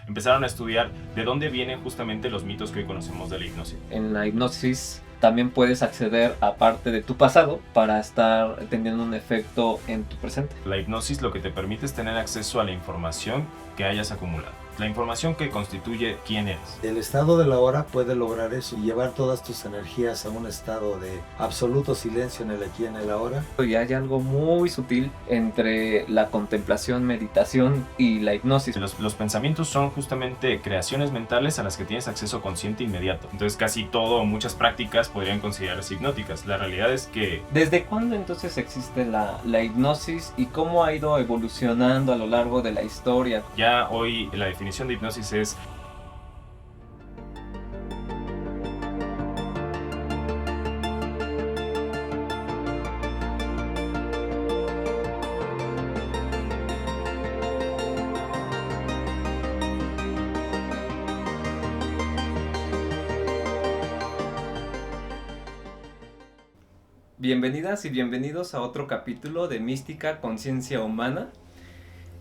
empezaron a estudiar de dónde vienen justamente los mitos que hoy conocemos de la hipnosis. En la hipnosis también puedes acceder a parte de tu pasado para estar teniendo un efecto en tu presente. La hipnosis lo que te permite es tener acceso a la información que hayas acumulado, la información que constituye quién eres. El estado de la hora puede lograr eso y llevar todas tus energías a un estado de absoluto silencio en el aquí y en el ahora. Y hay algo muy sutil entre la contemplación, meditación y la hipnosis. Los pensamientos son justamente creaciones mentales a las que tienes acceso consciente inmediato. Entonces casi todo o muchas prácticas podrían considerarse hipnóticas. La realidad es que... ¿Desde cuándo entonces existe la hipnosis y cómo ha ido evolucionando a lo largo de la historia? Ya hoy la definición de hipnosis es Bienvenidas y bienvenidos a otro capítulo de Mística Conciencia Humana.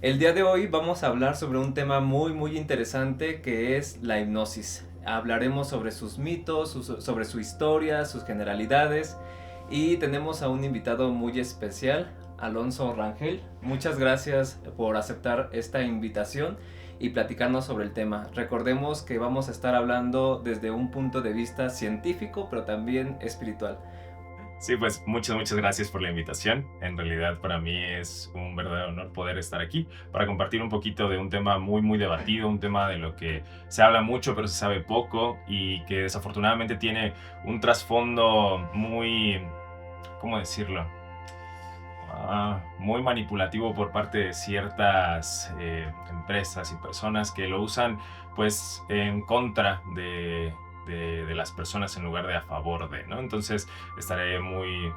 El día de hoy vamos a hablar sobre un tema muy interesante que es la hipnosis. Hablaremos sobre sus mitos, sobre su historia, sus generalidades y tenemos a un invitado muy especial, Alonso Rangel. Muchas gracias por aceptar esta invitación y platicarnos sobre el tema. Recordemos que vamos a estar hablando desde un punto de vista científico pero también espiritual. Sí, pues muchas gracias por la invitación. En realidad para mí es un verdadero honor poder estar aquí para compartir un poquito de un tema muy debatido, un tema de lo que se habla mucho pero se sabe poco y que desafortunadamente tiene un trasfondo muy, ¿cómo decirlo? Muy manipulativo por parte de ciertas empresas y personas que lo usan pues en contra de las personas en lugar de a favor de, ¿no? Entonces estaré muy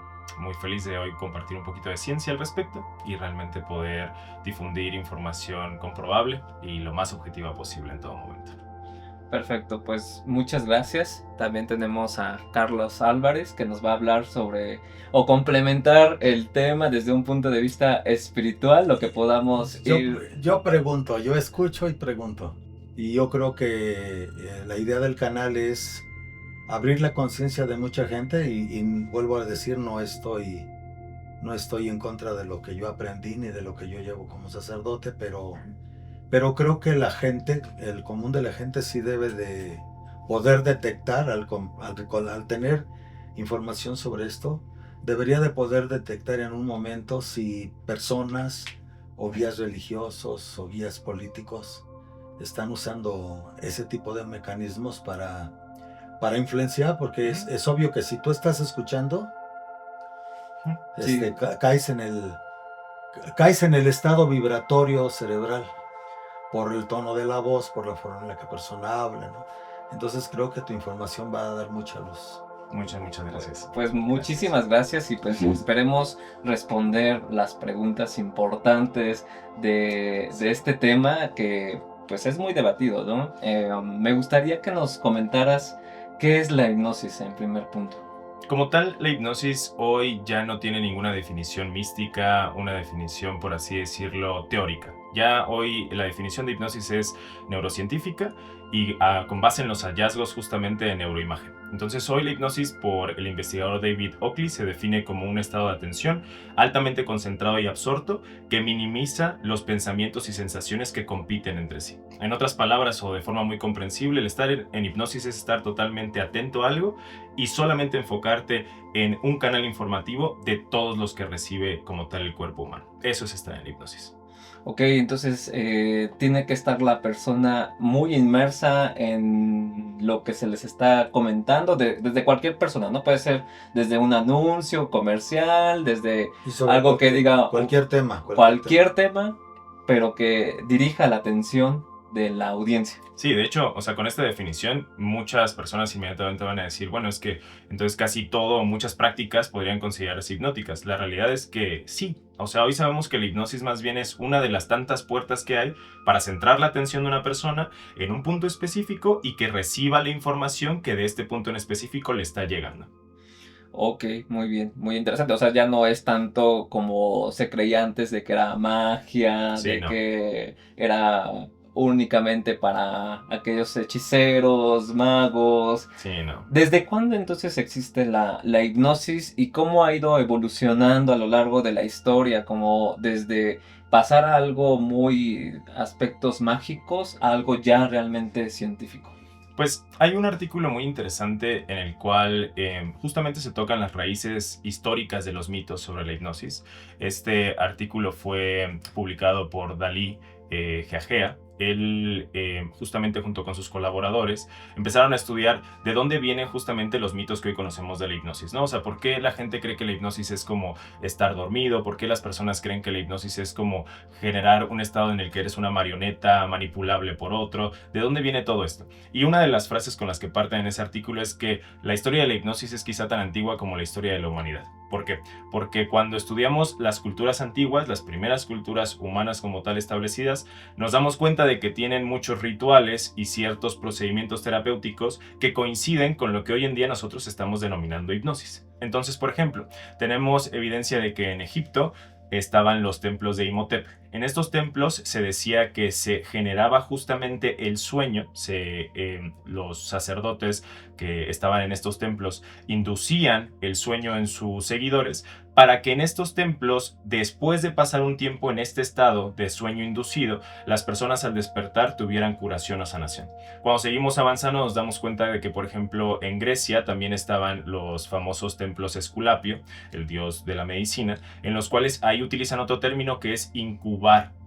feliz de hoy compartir un poquito de ciencia al respecto y realmente poder difundir información comprobable y lo más objetiva posible en todo momento. Perfecto, pues muchas gracias. También tenemos a Carlos Álvarez que nos va a hablar sobre o complementar el tema desde un punto de vista espiritual, lo que podamos Yo pregunto, yo escucho y pregunto. Y yo creo que la idea del canal es abrir la conciencia de mucha gente y vuelvo a decir, no estoy en contra de lo que yo aprendí ni de lo que yo llevo como sacerdote, pero creo que la gente, el común de la gente sí debe de poder detectar al tener información sobre esto, debería de poder detectar en un momento si personas o guías religiosos o guías políticos están usando ese tipo de mecanismos para influenciar, porque es obvio que si tú estás escuchando, Sí. caes en el estado vibratorio cerebral por el tono de la voz, por la forma en la que la persona habla, ¿no? Entonces creo que tu información va a dar mucha luz. Muchas gracias. Pues muchísimas gracias y pues esperemos responder las preguntas importantes de este tema que pues es muy debatido, ¿no? Me gustaría que nos comentaras qué es la hipnosis en primer punto. Como tal, la hipnosis hoy ya no tiene ninguna definición mística, una definición, por así decirlo, teórica. Ya hoy la definición de hipnosis es neurocientífica y con base en los hallazgos justamente de neuroimagen. Entonces hoy la hipnosis por el investigador David Oakley se define como un estado de atención altamente concentrado y absorto que minimiza los pensamientos y sensaciones que compiten entre sí. En otras palabras o de forma muy comprensible, el estar en hipnosis es estar totalmente atento a algo y solamente enfocarte en un canal informativo de todos los que recibe como tal el cuerpo humano. Eso es estar en hipnosis. Ok, entonces tiene que estar la persona muy inmersa en lo que se les está comentando, desde cualquier persona, ¿no? Puede ser desde un anuncio comercial, desde algo que diga... Cualquier tema. Cualquier tema, pero que dirija la atención de la audiencia. Sí, de hecho, o sea, con esta definición, muchas personas inmediatamente van a decir, bueno, es que entonces casi todo o muchas prácticas podrían considerarse hipnóticas. La realidad es que sí. O sea, hoy sabemos que la hipnosis más bien es una de las tantas puertas que hay para centrar la atención de una persona en un punto específico y que reciba la información que de este punto en específico le está llegando. Ok, muy bien, muy interesante. O sea, ya no es tanto como se creía antes de que era magia, Sí, de no. que era únicamente para aquellos hechiceros, magos. Sí, no. ¿Desde cuándo entonces existe la hipnosis y cómo ha ido evolucionando a lo largo de la historia? Como desde pasar a algo muy aspectos mágicos a algo ya realmente científico. Pues hay un artículo muy interesante en el cual justamente se tocan las raíces históricas de los mitos sobre la hipnosis. Este artículo fue publicado por Dalí Geagea. Él, justamente junto con sus colaboradores, empezaron a estudiar de dónde vienen justamente los mitos que hoy conocemos de la hipnosis, ¿no? O sea, ¿por qué la gente cree que la hipnosis es como estar dormido? ¿Por qué las personas creen que la hipnosis es como generar un estado en el que eres una marioneta manipulable por otro? ¿De dónde viene todo esto? Y una de las frases con las que parten en ese artículo es que la historia de la hipnosis es quizá tan antigua como la historia de la humanidad. ¿Por qué? Porque cuando estudiamos las culturas antiguas, las primeras culturas humanas como tal establecidas, nos damos cuenta de que tienen muchos rituales y ciertos procedimientos terapéuticos que coinciden con lo que hoy en día nosotros estamos denominando hipnosis. Entonces, por ejemplo, tenemos evidencia de que en Egipto estaban los templos de Imhotep. En estos templos se decía que se generaba justamente el sueño. Los sacerdotes que estaban en estos templos inducían el sueño en sus seguidores para que en estos templos, después de pasar un tiempo en este estado de sueño inducido, las personas al despertar tuvieran curación o sanación. Cuando seguimos avanzando nos damos cuenta de que, por ejemplo, en Grecia también estaban los famosos templos Esculapio, el dios de la medicina, en los cuales ahí utilizan otro término que es incubar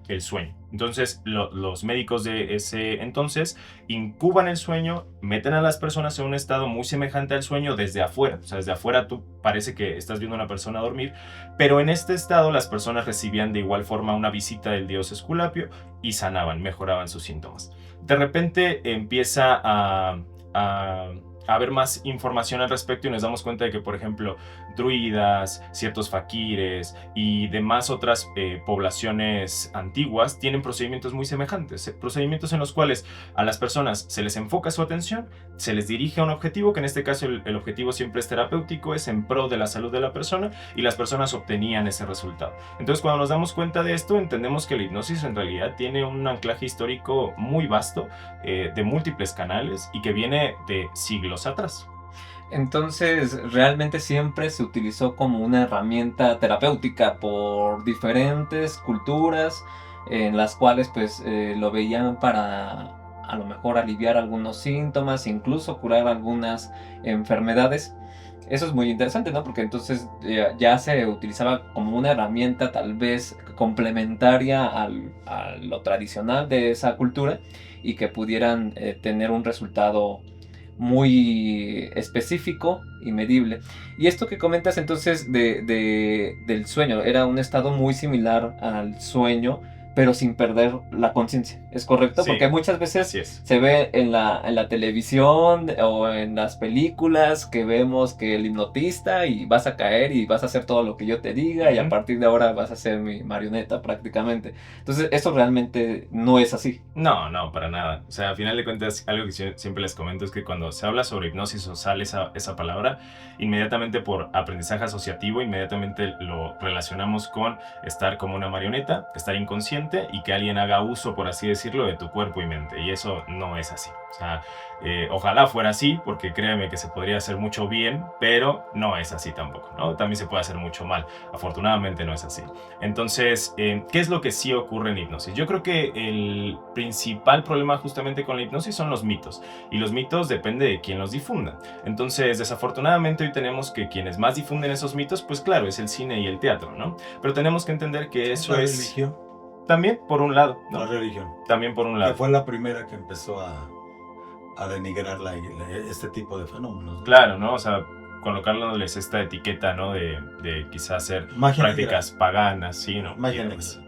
el sueño. Entonces los médicos de ese entonces incuban el sueño, meten a las personas en un estado muy semejante al sueño desde afuera. O sea, desde afuera tú parece que estás viendo a una persona dormir, pero en este estado las personas recibían de igual forma una visita del dios Esculapio y sanaban, mejoraban sus síntomas. De repente empieza a haber más información al respecto y nos damos cuenta de que, por ejemplo, druidas, ciertos faquires y demás otras poblaciones antiguas tienen procedimientos muy semejantes, procedimientos en los cuales a las personas se les enfoca su atención, se les dirige a un objetivo, que en este caso el objetivo siempre es terapéutico, es en pro de la salud de la persona, y las personas obtenían ese resultado. Entonces, cuando nos damos cuenta de esto, entendemos que la hipnosis en realidad tiene un anclaje histórico muy vasto, de múltiples canales, y que viene de siglos atrás. Entonces, realmente siempre se utilizó como una herramienta terapéutica por diferentes culturas en las cuales pues lo veían para a lo mejor aliviar algunos síntomas, incluso curar algunas enfermedades. Eso es muy interesante, ¿no? Porque entonces ya se utilizaba como una herramienta tal vez complementaria a lo tradicional de esa cultura y que pudieran tener un resultado muy específico y medible. Y esto que comentas entonces del sueño, era un estado muy similar al sueño, pero sin perder la conciencia, ¿es correcto? Sí, porque muchas veces así es. se ve en la televisión o en las películas que vemos que el hipnotista y vas a caer y vas a hacer todo lo que yo te diga y a partir de ahora vas a ser mi marioneta prácticamente. Entonces eso realmente no es así. No, no, para nada. O sea, a final de cuentas, algo que siempre les comento es que cuando se habla sobre hipnosis o sale esa palabra, inmediatamente por aprendizaje asociativo, inmediatamente lo relacionamos con estar como una marioneta, estar inconsciente y que alguien haga uso, por así decirlo, de tu cuerpo y mente. Y eso no es así. O sea, ojalá fuera así, porque créeme que se podría hacer mucho bien, pero no es así tampoco, ¿no? También se puede hacer mucho mal. Afortunadamente no es así. Entonces, ¿qué es lo que sí ocurre en hipnosis? Yo creo que el principal problema justamente con la hipnosis son los mitos. Y los mitos depende de quién los difunda. Entonces, desafortunadamente hoy tenemos que quienes más difunden esos mitos, pues claro, es el cine y el teatro, ¿no? Pero tenemos que entender que eso es... religión. También, por un lado, ¿no? La religión. También por un Que lado. fue la primera que empezó a denigrar este tipo de fenómenos, ¿no? Claro, ¿no? O sea, colocarles esta etiqueta, ¿no? De quizás hacer Magia prácticas negra. paganas, ¿sí? ¿No? Magia Y negra. demás.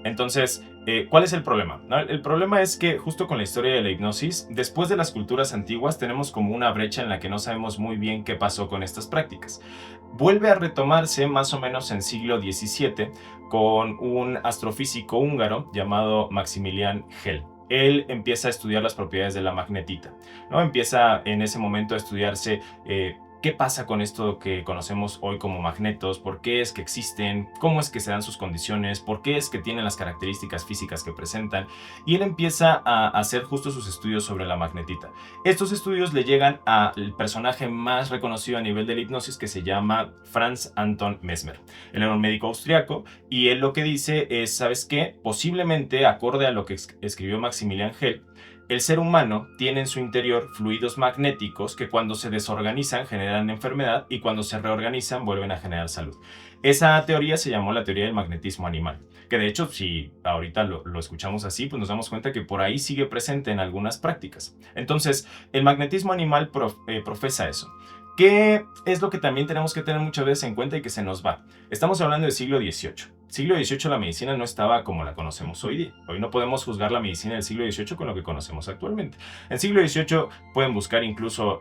Entonces, ¿cuál es el problema? ¿No? El problema es que justo con la historia de la hipnosis, después de las culturas antiguas tenemos como una brecha en la que no sabemos muy bien qué pasó con estas prácticas. Vuelve a retomarse más o menos en siglo XVII con un astrofísico húngaro llamado Maximilian Hell. Él empieza a estudiar las propiedades de la magnetita, ¿no? Empieza en ese momento a estudiarse qué pasa con esto que conocemos hoy como magnetos, por qué es que existen, cómo es que se dan sus condiciones, por qué es que tienen las características físicas que presentan, y él empieza a hacer justo sus estudios sobre la magnetita. Estos estudios le llegan al personaje más reconocido a nivel de la hipnosis, que se llama Franz Anton Mesmer. Él era un médico austriaco y él lo que dice es, ¿sabes qué? Posiblemente, acorde a lo que escribió Maximilian Hell, el ser humano tiene en su interior fluidos magnéticos que cuando se desorganizan generan enfermedad y cuando se reorganizan vuelven a generar salud. Esa teoría se llamó la teoría del magnetismo animal, que de hecho si ahorita lo escuchamos así, pues nos damos cuenta que por ahí sigue presente en algunas prácticas. Entonces, el magnetismo animal profesa eso. ¿Qué es lo que también tenemos que tener muchas veces en cuenta y que se nos va? Estamos hablando del siglo XVIII. Siglo XVIII la medicina no estaba como la conocemos hoy día. Hoy no podemos juzgar la medicina del siglo XVIII con lo que conocemos actualmente. En el siglo XVIII pueden buscar incluso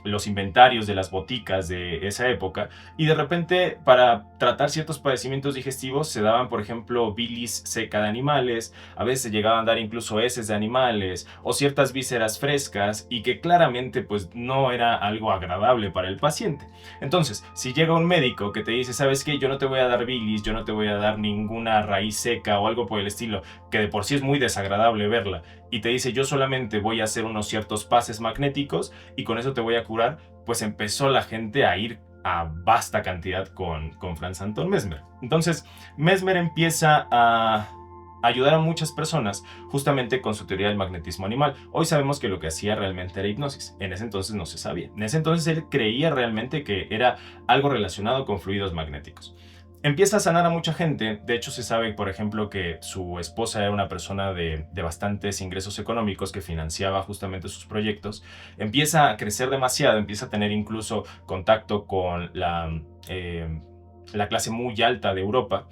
los inventarios de las boticas de esa época y de repente para tratar ciertos padecimientos digestivos se daban, por ejemplo, bilis seca de animales, a veces se llegaban a dar incluso heces de animales o ciertas vísceras frescas y que claramente pues no era algo agradable para el paciente. Entonces, si llega un médico que te dice, ¿sabes qué? Yo no te voy a dar bilis, yo no te voy a dar ninguna raíz seca o algo por el estilo, que de por sí es muy desagradable verla, y te dice yo solamente voy a hacer unos ciertos pases magnéticos y con eso te voy a curar, pues empezó la gente a ir a vasta cantidad con Franz Anton Mesmer. Entonces Mesmer empieza a ayudar a muchas personas justamente con su teoría del magnetismo animal. Hoy sabemos que lo que hacía realmente era hipnosis. En ese entonces no se sabía. En ese entonces él creía realmente que era algo relacionado con fluidos magnéticos. Empieza a sanar a mucha gente. De hecho, se sabe, por ejemplo, que su esposa era una persona de bastantes ingresos económicos que financiaba justamente sus proyectos. Empieza a crecer demasiado, empieza a tener incluso contacto con la clase muy alta de Europa.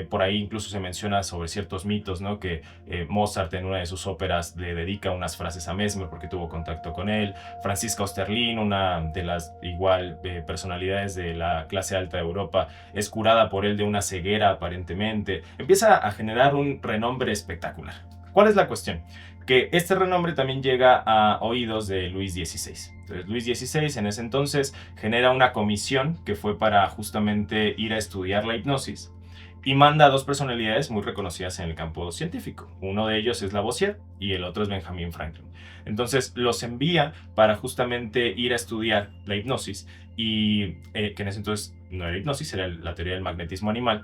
Por ahí incluso se menciona sobre ciertos mitos, ¿no? Que Mozart en una de sus óperas le dedica unas frases a Mesmer porque tuvo contacto con él. Franziska Osterlin, una de las igual personalidades de la clase alta de Europa, es curada por él de una ceguera aparentemente. Empieza a generar un renombre espectacular. ¿Cuál es la cuestión? Que este renombre también llega a oídos de Luis XVI. Entonces, Luis XVI en ese entonces genera una comisión que fue para justamente ir a estudiar la hipnosis y manda a dos personalidades muy reconocidas en el campo científico. Uno de ellos es Lavoisier y el otro es Benjamin Franklin. Entonces los envía para justamente ir a estudiar la hipnosis y que en ese entonces no era hipnosis, era la teoría del magnetismo animal.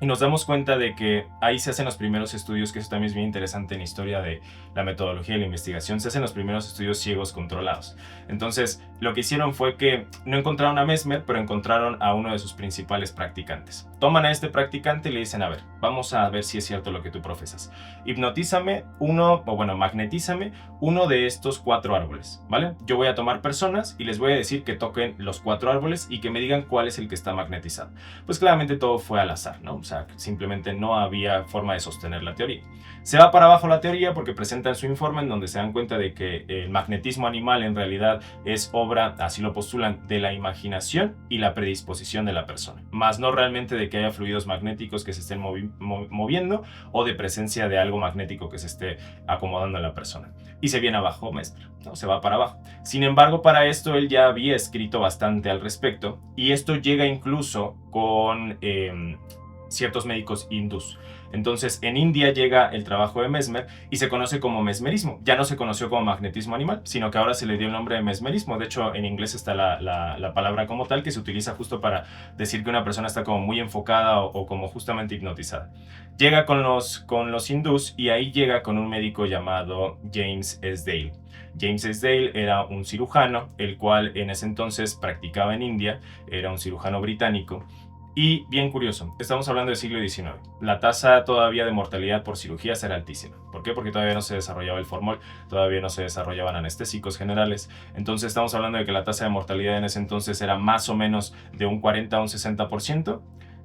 Y nos damos cuenta de que ahí se hacen los primeros estudios, que eso también es bien interesante en historia de la metodología de la investigación, se hacen los primeros estudios ciegos controlados. Entonces, lo que hicieron fue que no encontraron a Mesmer, pero encontraron a uno de sus principales practicantes. Toman a este practicante y le dicen, a ver, vamos a ver si es cierto lo que tú profesas. Hipnotízame magnetízame uno de estos 4 árboles, ¿vale? Yo voy a tomar personas y les voy a decir que toquen los 4 árboles y que me digan cuál es el que está magnetizado. Pues claramente todo fue al azar, ¿no? O sea, simplemente no había forma de sostener la teoría. Se va para abajo la teoría porque presentan su informe en donde se dan cuenta de que el magnetismo animal en realidad es obra, así lo postulan, de la imaginación y la predisposición de la persona, más no realmente de que haya fluidos magnéticos que se estén moviendo o de presencia de algo magnético que se esté acomodando en la persona. Y se viene abajo Mesmer, ¿no? Se va para abajo. Sin embargo, para esto él ya había escrito bastante al respecto y esto llega incluso con ciertos médicos hindús. Entonces, en India llega el trabajo de Mesmer y se conoce como mesmerismo. Ya no se conoció como magnetismo animal, sino que ahora se le dio el nombre de mesmerismo. De hecho, en inglés está la palabra como tal, que se utiliza justo para decir que una persona está como muy enfocada o como justamente hipnotizada. Llega con los hindús y ahí llega con un médico llamado James S. Dale. James S. Dale era un cirujano, el cual en ese entonces practicaba en India, era un cirujano británico. Y bien curioso, estamos hablando del siglo XIX. La tasa todavía de mortalidad por cirugías era altísima. ¿Por qué? Porque todavía no se desarrollaba el formol, todavía no se desarrollaban anestésicos generales. Entonces estamos hablando de que la tasa de mortalidad en ese entonces era más o menos de un 40 a un 60%.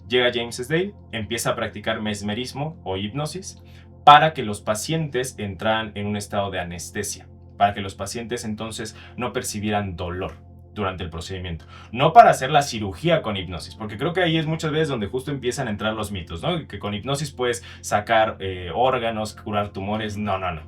Llega James S. Dale, empieza a practicar mesmerismo o hipnosis para que los pacientes entraran en un estado de anestesia, para que los pacientes entonces no percibieran dolor. durante el procedimiento. No para hacer la cirugía con hipnosis, porque creo que ahí es muchas veces donde justo empiezan a entrar los mitos, ¿no? Que con hipnosis puedes sacar órganos, curar tumores. No, no, no.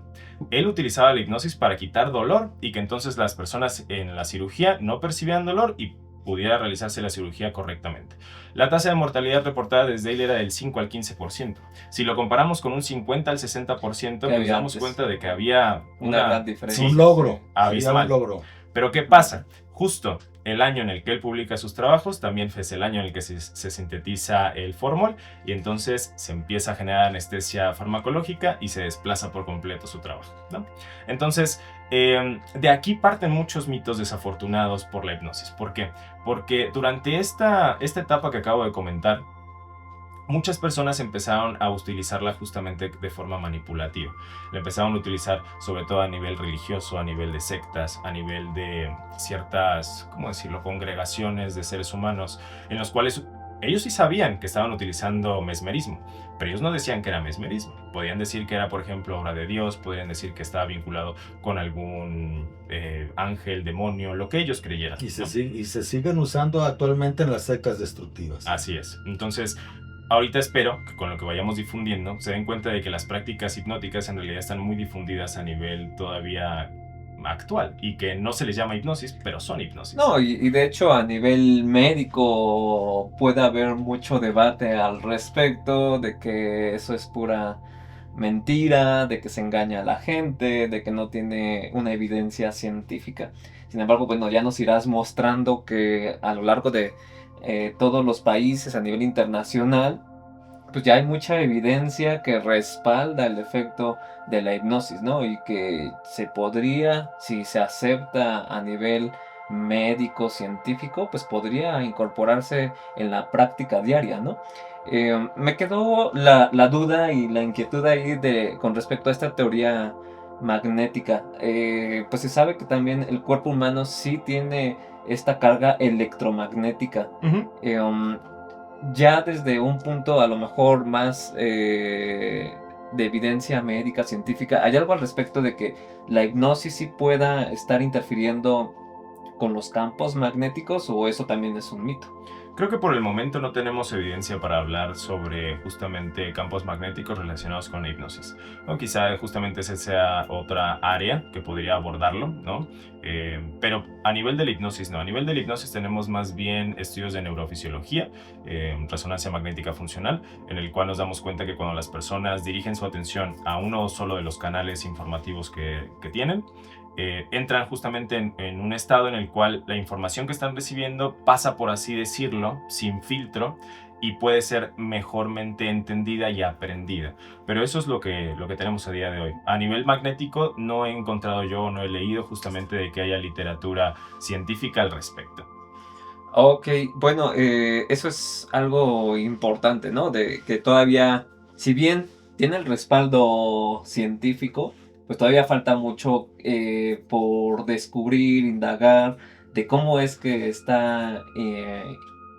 Él utilizaba la hipnosis para quitar dolor y que entonces las personas en la cirugía no percibían dolor y pudiera realizarse la cirugía correctamente. La tasa de mortalidad reportada desde él era del 5 al 15%. Si lo comparamos con un 50 al 60%, pues nos damos cuenta de que había una gran diferencia. Un logro. Abismal. Un logro. Pero ¿qué pasa? Justo el año en el que él publica sus trabajos también es el año en el que se sintetiza el fórmul y entonces se empieza a generar anestesia farmacológica y se desplaza por completo su trabajo, ¿no? Entonces, de aquí parten muchos mitos desafortunados por la hipnosis. ¿Por qué? Porque durante esta etapa que acabo de comentar, muchas personas empezaron a utilizarla justamente de forma manipulativa. La empezaron a utilizar sobre todo a nivel religioso, a nivel de sectas, a nivel de ciertas, ¿cómo decirlo?, congregaciones de seres humanos, en los cuales ellos sí sabían que estaban utilizando mesmerismo, pero ellos no decían que era mesmerismo. Podían decir que era, por ejemplo, obra de Dios, podrían decir que estaba vinculado con algún ángel, demonio, lo que ellos creyeran, Y ¿no? se siguen usando actualmente en las sectas destructivas. Así es. Entonces, ahorita espero que con lo que vayamos difundiendo se den cuenta de que las prácticas hipnóticas en realidad están muy difundidas a nivel todavía actual y que no se les llama hipnosis, pero son hipnosis. No, y de hecho a nivel médico puede haber mucho debate al respecto de que eso es pura mentira, de que se engaña a la gente, de que no tiene una evidencia científica. Sin embargo, bueno, ya nos irás mostrando que a lo largo de todos los países a nivel internacional, pues ya hay mucha evidencia que respalda el efecto de la hipnosis, ¿no? Y que se podría, si se acepta a nivel médico, científico, pues podría incorporarse en la práctica diaria, ¿no? Me quedó la duda y la inquietud ahí con respecto a esta teoría magnética. Pues se sabe que también el cuerpo humano sí tiene esta carga electromagnética. Ya desde un punto a lo mejor más de evidencia médica, científica, ¿hay algo al respecto de que la hipnosis sí pueda estar interfiriendo con los campos magnéticos o eso también es un mito? Creo que por el momento no tenemos evidencia para hablar sobre justamente campos magnéticos relacionados con la hipnosis. O quizá justamente esa sea otra área que podría abordarlo, ¿no? Pero a nivel de la hipnosis no. A nivel de la hipnosis tenemos más bien estudios de neurofisiología, resonancia magnética funcional, en el cual nos damos cuenta que cuando las personas dirigen su atención a uno solo de los canales informativos que tienen, entran justamente en un estado en el cual la información que están recibiendo pasa, por así decirlo, sin filtro y puede ser mejormente entendida y aprendida. Pero eso es lo que tenemos a día de hoy. A nivel magnético no he encontrado yo, no he leído justamente de que haya literatura científica al respecto. Ok, bueno, eso es algo importante, ¿no? De que todavía, si bien tiene el respaldo científico, pues todavía falta mucho por descubrir, indagar de cómo es que está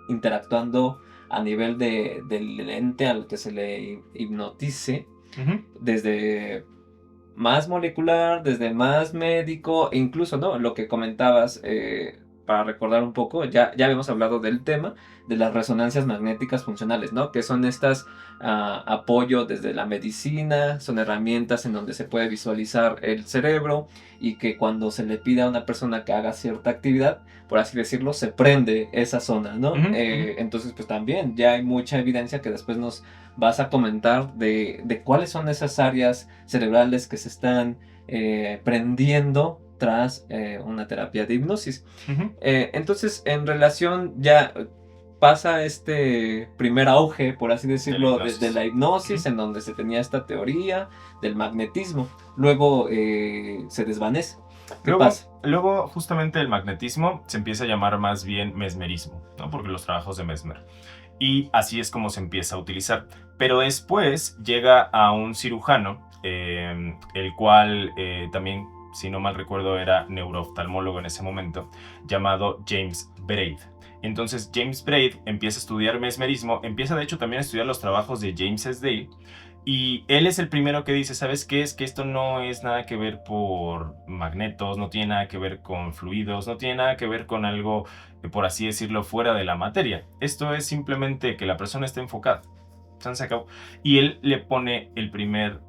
interactuando a nivel del ente al que se le hipnotice, desde más molecular, desde más médico, e incluso, ¿no? Lo que comentabas, para recordar un poco, ya habíamos hablado del tema de las resonancias magnéticas funcionales, ¿no? Que son estas apoyo desde la medicina, son herramientas en donde se puede visualizar el cerebro y que cuando se le pide a una persona que haga cierta actividad, por así decirlo, se prende esa zona, ¿no? Entonces, pues también ya hay mucha evidencia que después nos vas a comentar de cuáles son esas áreas cerebrales que se están prendiendo tras una terapia de hipnosis. Entonces, en relación ya pasa este primer auge, por así decirlo, desde la hipnosis, en donde se tenía esta teoría del magnetismo. Luego se desvanece. ¿Qué pasa? Luego, justamente el magnetismo se empieza a llamar más bien mesmerismo, ¿no? Porque los trabajos de Mesmer. Y así es como se empieza a utilizar. Pero después llega a un cirujano, el cual también, si no mal recuerdo, era neurooftalmólogo en ese momento, llamado James Braid. Entonces James Braid empieza a estudiar mesmerismo, empieza de hecho también a estudiar los trabajos de James S. Dale Y él es el primero que dice, ¿sabes qué? Es que esto no es nada que ver por magnetos, no tiene nada que ver con fluidos, no tiene nada que ver con algo, por así decirlo, fuera de la materia. Esto es simplemente que la persona esté enfocada. Se acabó. Y él le pone el primer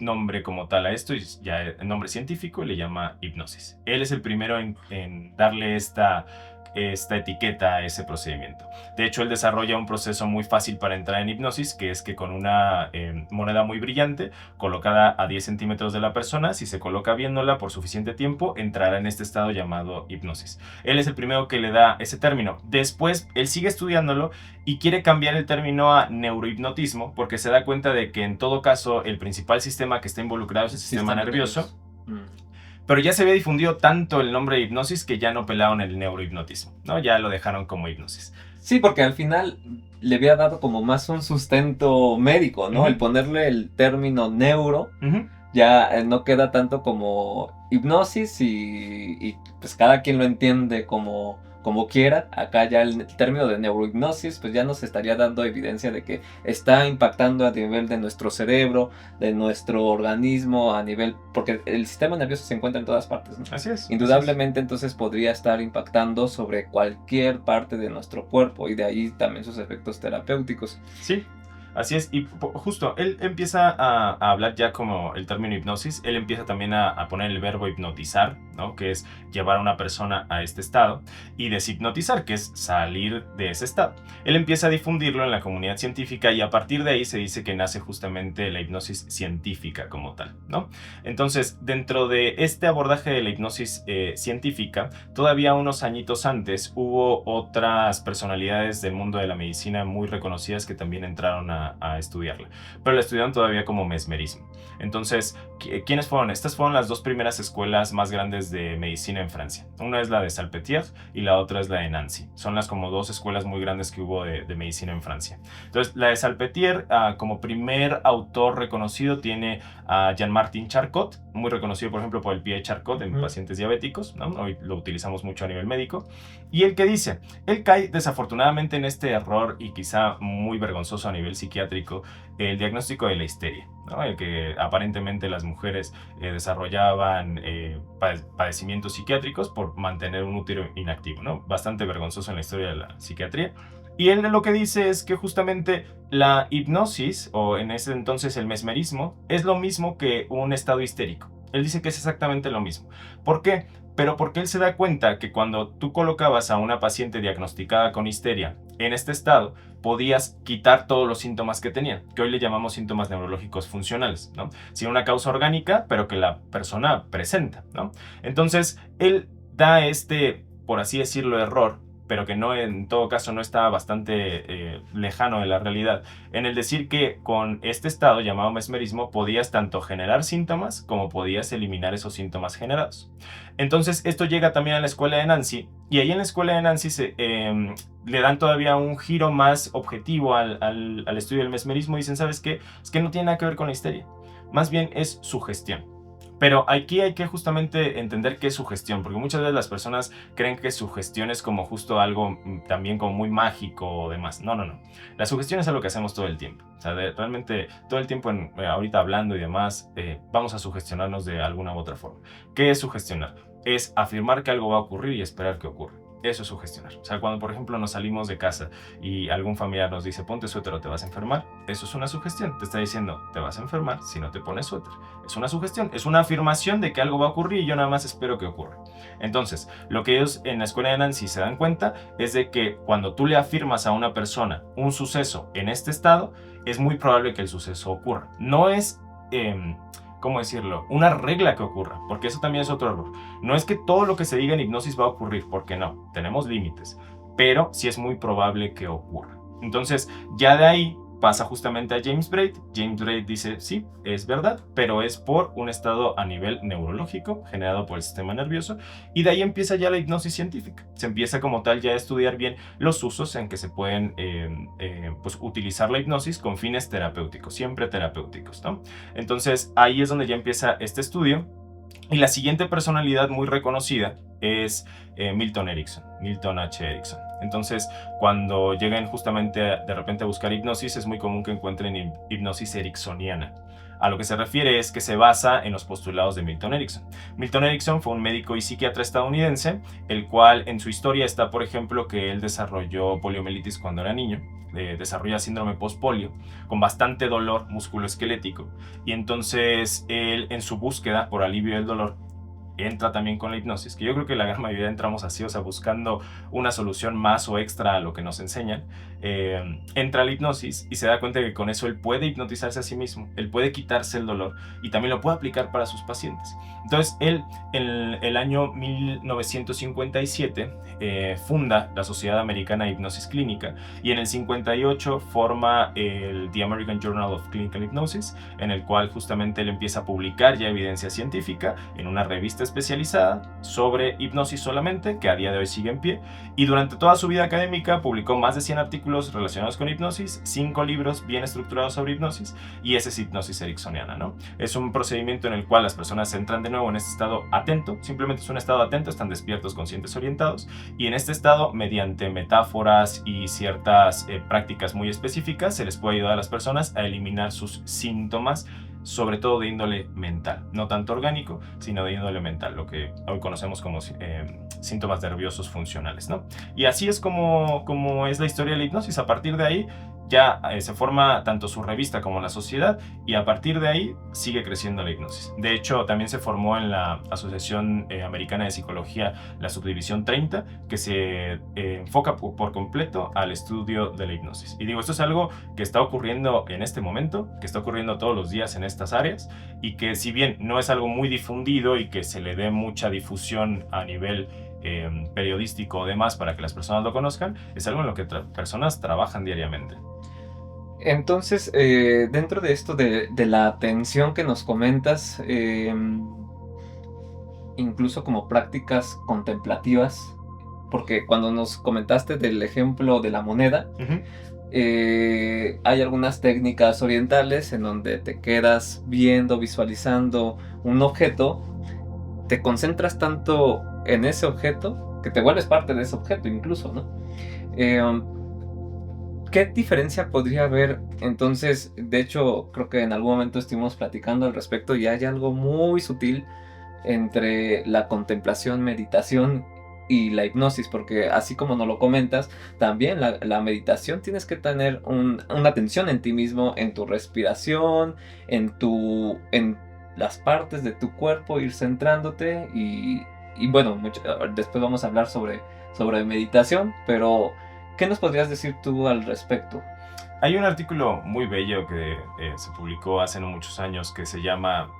nombre como tal a esto, y ya el nombre científico, y le llama hipnosis. Él es el primero en darle esta etiqueta a ese procedimiento. De hecho, él desarrolla un proceso muy fácil para entrar en hipnosis, que es que con una moneda muy brillante, colocada a 10 centímetros de la persona, si se coloca viéndola por suficiente tiempo, entrará en este estado llamado hipnosis. Él es el primero que le da ese término. Después, él sigue estudiándolo y quiere cambiar el término a neurohipnotismo, porque se da cuenta de que en todo caso el principal sistema que está involucrado es el sistema nervioso. Pero ya se había difundido tanto el nombre de hipnosis que ya no pelaron el neurohipnotismo, ¿no? Ya lo dejaron como hipnosis. Sí, porque al final le había dado como más un sustento médico, ¿no? El ponerle el término neuro ya no queda tanto como hipnosis y pues cada quien lo entiende como quiera. Acá ya el término de neurohipnosis pues ya nos estaría dando evidencia de que está impactando a nivel de nuestro cerebro, de nuestro organismo, a nivel, porque el sistema nervioso se encuentra en todas partes, ¿no? Así es. Indudablemente entonces podría estar impactando sobre cualquier parte de nuestro cuerpo y de ahí también sus efectos terapéuticos. Sí. Así es, y justo, él empieza a hablar ya como el término hipnosis, él empieza también a poner el verbo hipnotizar, ¿no? Que es llevar a una persona a este estado, y deshipnotizar, que es salir de ese estado. Él empieza a difundirlo en la comunidad científica y a partir de ahí se dice que nace justamente la hipnosis científica como tal, ¿no? Entonces, dentro de este abordaje de la hipnosis científica, todavía unos añitos antes hubo otras personalidades del mundo de la medicina muy reconocidas que también entraron a estudiarla, pero la estudiaron todavía como mesmerismo. Entonces, ¿quiénes fueron? Estas fueron las dos primeras escuelas más grandes de medicina en Francia. Una es la de Salpêtrière y la otra es la de Nancy. Son las como dos escuelas muy grandes que hubo de medicina en Francia. Entonces, la de Salpêtrière, como primer autor reconocido, tiene a Jean-Martin Charcot, muy reconocido, por ejemplo, por el pie de Charcot en pacientes diabéticos, ¿no? Hoy lo utilizamos mucho a nivel médico. Y el que dice, él cae desafortunadamente en este error y quizá muy vergonzoso a nivel psiquiátrico, el diagnóstico de la histeria, ¿no? El que aparentemente las mujeres desarrollaban padecimientos psiquiátricos por mantener un útero inactivo, ¿no? Bastante vergonzoso en la historia de la psiquiatría. Y él lo que dice es que justamente la hipnosis, o en ese entonces el mesmerismo, es lo mismo que un estado histérico. Él dice que es exactamente lo mismo. ¿Por qué? Pero porque él se da cuenta que cuando tú colocabas a una paciente diagnosticada con histeria en este estado, podías quitar todos los síntomas que tenía, que hoy le llamamos síntomas neurológicos funcionales, ¿no? Sin una causa orgánica, pero que la persona presenta, ¿no? Entonces, él da por así decirlo, error, pero que no, en todo caso no está bastante lejano de la realidad, en el decir que con este estado llamado mesmerismo podías tanto generar síntomas como podías eliminar esos síntomas generados. Entonces esto llega también a la escuela de Nancy, y ahí en la escuela de Nancy le dan todavía un giro más objetivo al estudio del mesmerismo y dicen, ¿sabes qué? Es que no tiene nada que ver con la histeria, más bien es sugestión. Pero aquí hay que justamente entender qué es sugestión, porque muchas veces las personas creen que sugestión es como justo algo también como muy mágico o demás. No. La sugestión es algo que hacemos todo el tiempo. O sea, realmente todo el tiempo, ahorita hablando y demás, vamos a sugestionarnos de alguna u otra forma. ¿Qué es sugestionar? Es afirmar que algo va a ocurrir y esperar que ocurra. Eso es sugestionar. O sea, cuando por ejemplo nos salimos de casa y algún familiar nos dice ponte suéter o te vas a enfermar, eso es una sugestión. Te está diciendo te vas a enfermar si no te pones suéter. Es una sugestión, es una afirmación de que algo va a ocurrir y yo nada más espero que ocurra. Entonces, lo que ellos en la escuela de Nancy se dan cuenta es de que cuando tú le afirmas a una persona un suceso en este estado, es muy probable que el suceso ocurra. No es... ¿cómo decirlo? Una regla que ocurra, porque eso también es otro error. No es que todo lo que se diga en hipnosis va a ocurrir, porque no, tenemos límites, pero sí es muy probable que ocurra. Entonces, ya de ahí pasa justamente a James Braid. James Braid dice, sí, es verdad, pero es por un estado a nivel neurológico generado por el sistema nervioso, y de ahí empieza ya la hipnosis científica. Se empieza como tal ya a estudiar bien los usos en que se pueden pues, utilizar la hipnosis con fines terapéuticos, siempre terapéuticos, ¿no? Entonces ahí es donde ya empieza este estudio, y la siguiente personalidad muy reconocida es Milton Erickson, Milton H. Erickson. Entonces, cuando lleguen justamente de repente a buscar hipnosis, es muy común que encuentren hipnosis ericksoniana. A lo que se refiere es que se basa en los postulados de Milton Erickson. Milton Erickson fue un médico y psiquiatra estadounidense, el cual en su historia está, por ejemplo, que él desarrolló poliomielitis cuando era niño, desarrolla síndrome postpolio, con bastante dolor musculoesquelético, y entonces él, en su búsqueda por alivio del dolor, entra también con la hipnosis, que yo creo que la gran mayoría entramos así, o sea, buscando una solución más o extra a lo que nos enseñan. Entra a la hipnosis y se da cuenta que con eso él puede hipnotizarse a sí mismo, él puede quitarse el dolor y también lo puede aplicar para sus pacientes. Entonces él, en el año 1957, funda la Sociedad Americana de Hipnosis Clínica, y en el 58 forma el The American Journal of Clinical Hypnosis, en el cual justamente él empieza a publicar ya evidencia científica en una revista especializada sobre hipnosis solamente, que a día de hoy sigue en pie, y durante toda su vida académica publicó más de 100 artículos relacionados con hipnosis, 5 libros bien estructurados sobre hipnosis, y esa es hipnosis ericksoniana, ¿no? Es un procedimiento en el cual las personas entran de nuevo en este estado atento, simplemente es un estado atento, están despiertos, conscientes, orientados, y en este estado, mediante metáforas y ciertas prácticas muy específicas, se les puede ayudar a las personas a eliminar sus síntomas, sobre todo de índole mental, no tanto orgánico, sino de índole mental, lo que hoy conocemos como síntomas nerviosos funcionales, ¿no? Y así es como es la historia de la hipnosis. A partir de ahí ya se forma tanto su revista como la sociedad, y a partir de ahí sigue creciendo la hipnosis. De hecho, también se formó en la Asociación Americana de Psicología la subdivisión 30, que se enfoca por completo al estudio de la hipnosis. Y digo, esto es algo que está ocurriendo en este momento, que está ocurriendo todos los días en estas áreas, y que si bien no es algo muy difundido y que se le dé mucha difusión a nivel periodístico o demás para que las personas lo conozcan, es algo en lo que personas trabajan diariamente. Entonces, dentro de esto de la atención que nos comentas, incluso como prácticas contemplativas, porque cuando nos comentaste del ejemplo de la moneda, hay algunas técnicas orientales en donde te quedas viendo, visualizando un objeto, te concentras tanto en ese objeto que te vuelves parte de ese objeto incluso, ¿no? ¿Qué diferencia podría haber? Entonces, de hecho, creo que en algún momento estuvimos platicando al respecto y hay algo muy sutil entre la contemplación, meditación y la hipnosis, porque así como nos lo comentas, también la meditación tienes que tener una atención en ti mismo, en tu respiración, en las partes de tu cuerpo, ir centrándote y bueno, después vamos a hablar sobre meditación, pero ¿qué nos podrías decir tú al respecto? Hay un artículo muy bello que se publicó hace no muchos años que se llama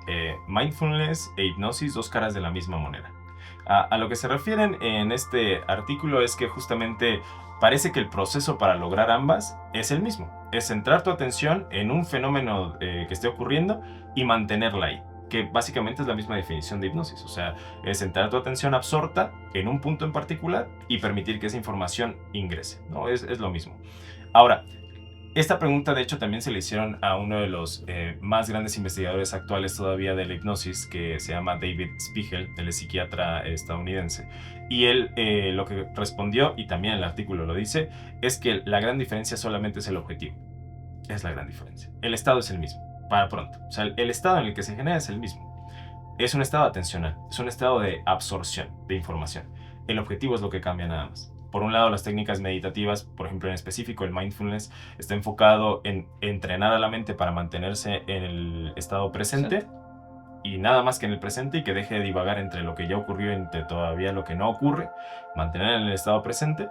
Mindfulness e hipnosis, dos caras de la misma moneda. A lo que se refieren en este artículo es que justamente parece que el proceso para lograr ambas es el mismo. Es centrar tu atención en un fenómeno que esté ocurriendo y mantenerla ahí, que básicamente es la misma definición de hipnosis. O sea, es centrar tu atención absorta en un punto en particular y permitir que esa información ingrese, ¿no? Es lo mismo. Ahora, esta pregunta de hecho también se le hicieron a uno de los más grandes investigadores actuales todavía de la hipnosis, que se llama David Spiegel, él es psiquiatra estadounidense, y él lo que respondió, y también el artículo lo dice, es que la gran diferencia solamente es el objetivo. Es la gran diferencia. El estado es el mismo, para pronto. O sea, el estado en el que se genera es el mismo. Es un estado atencional, es un estado de absorción de información. El objetivo es lo que cambia nada más. Por un lado, las técnicas meditativas, por ejemplo en específico el mindfulness, está enfocado en entrenar a la mente para mantenerse en el estado presente, y nada más que en el presente, y que deje de divagar entre lo que ya ocurrió y entre todavía lo que no ocurre, mantener en el estado presente.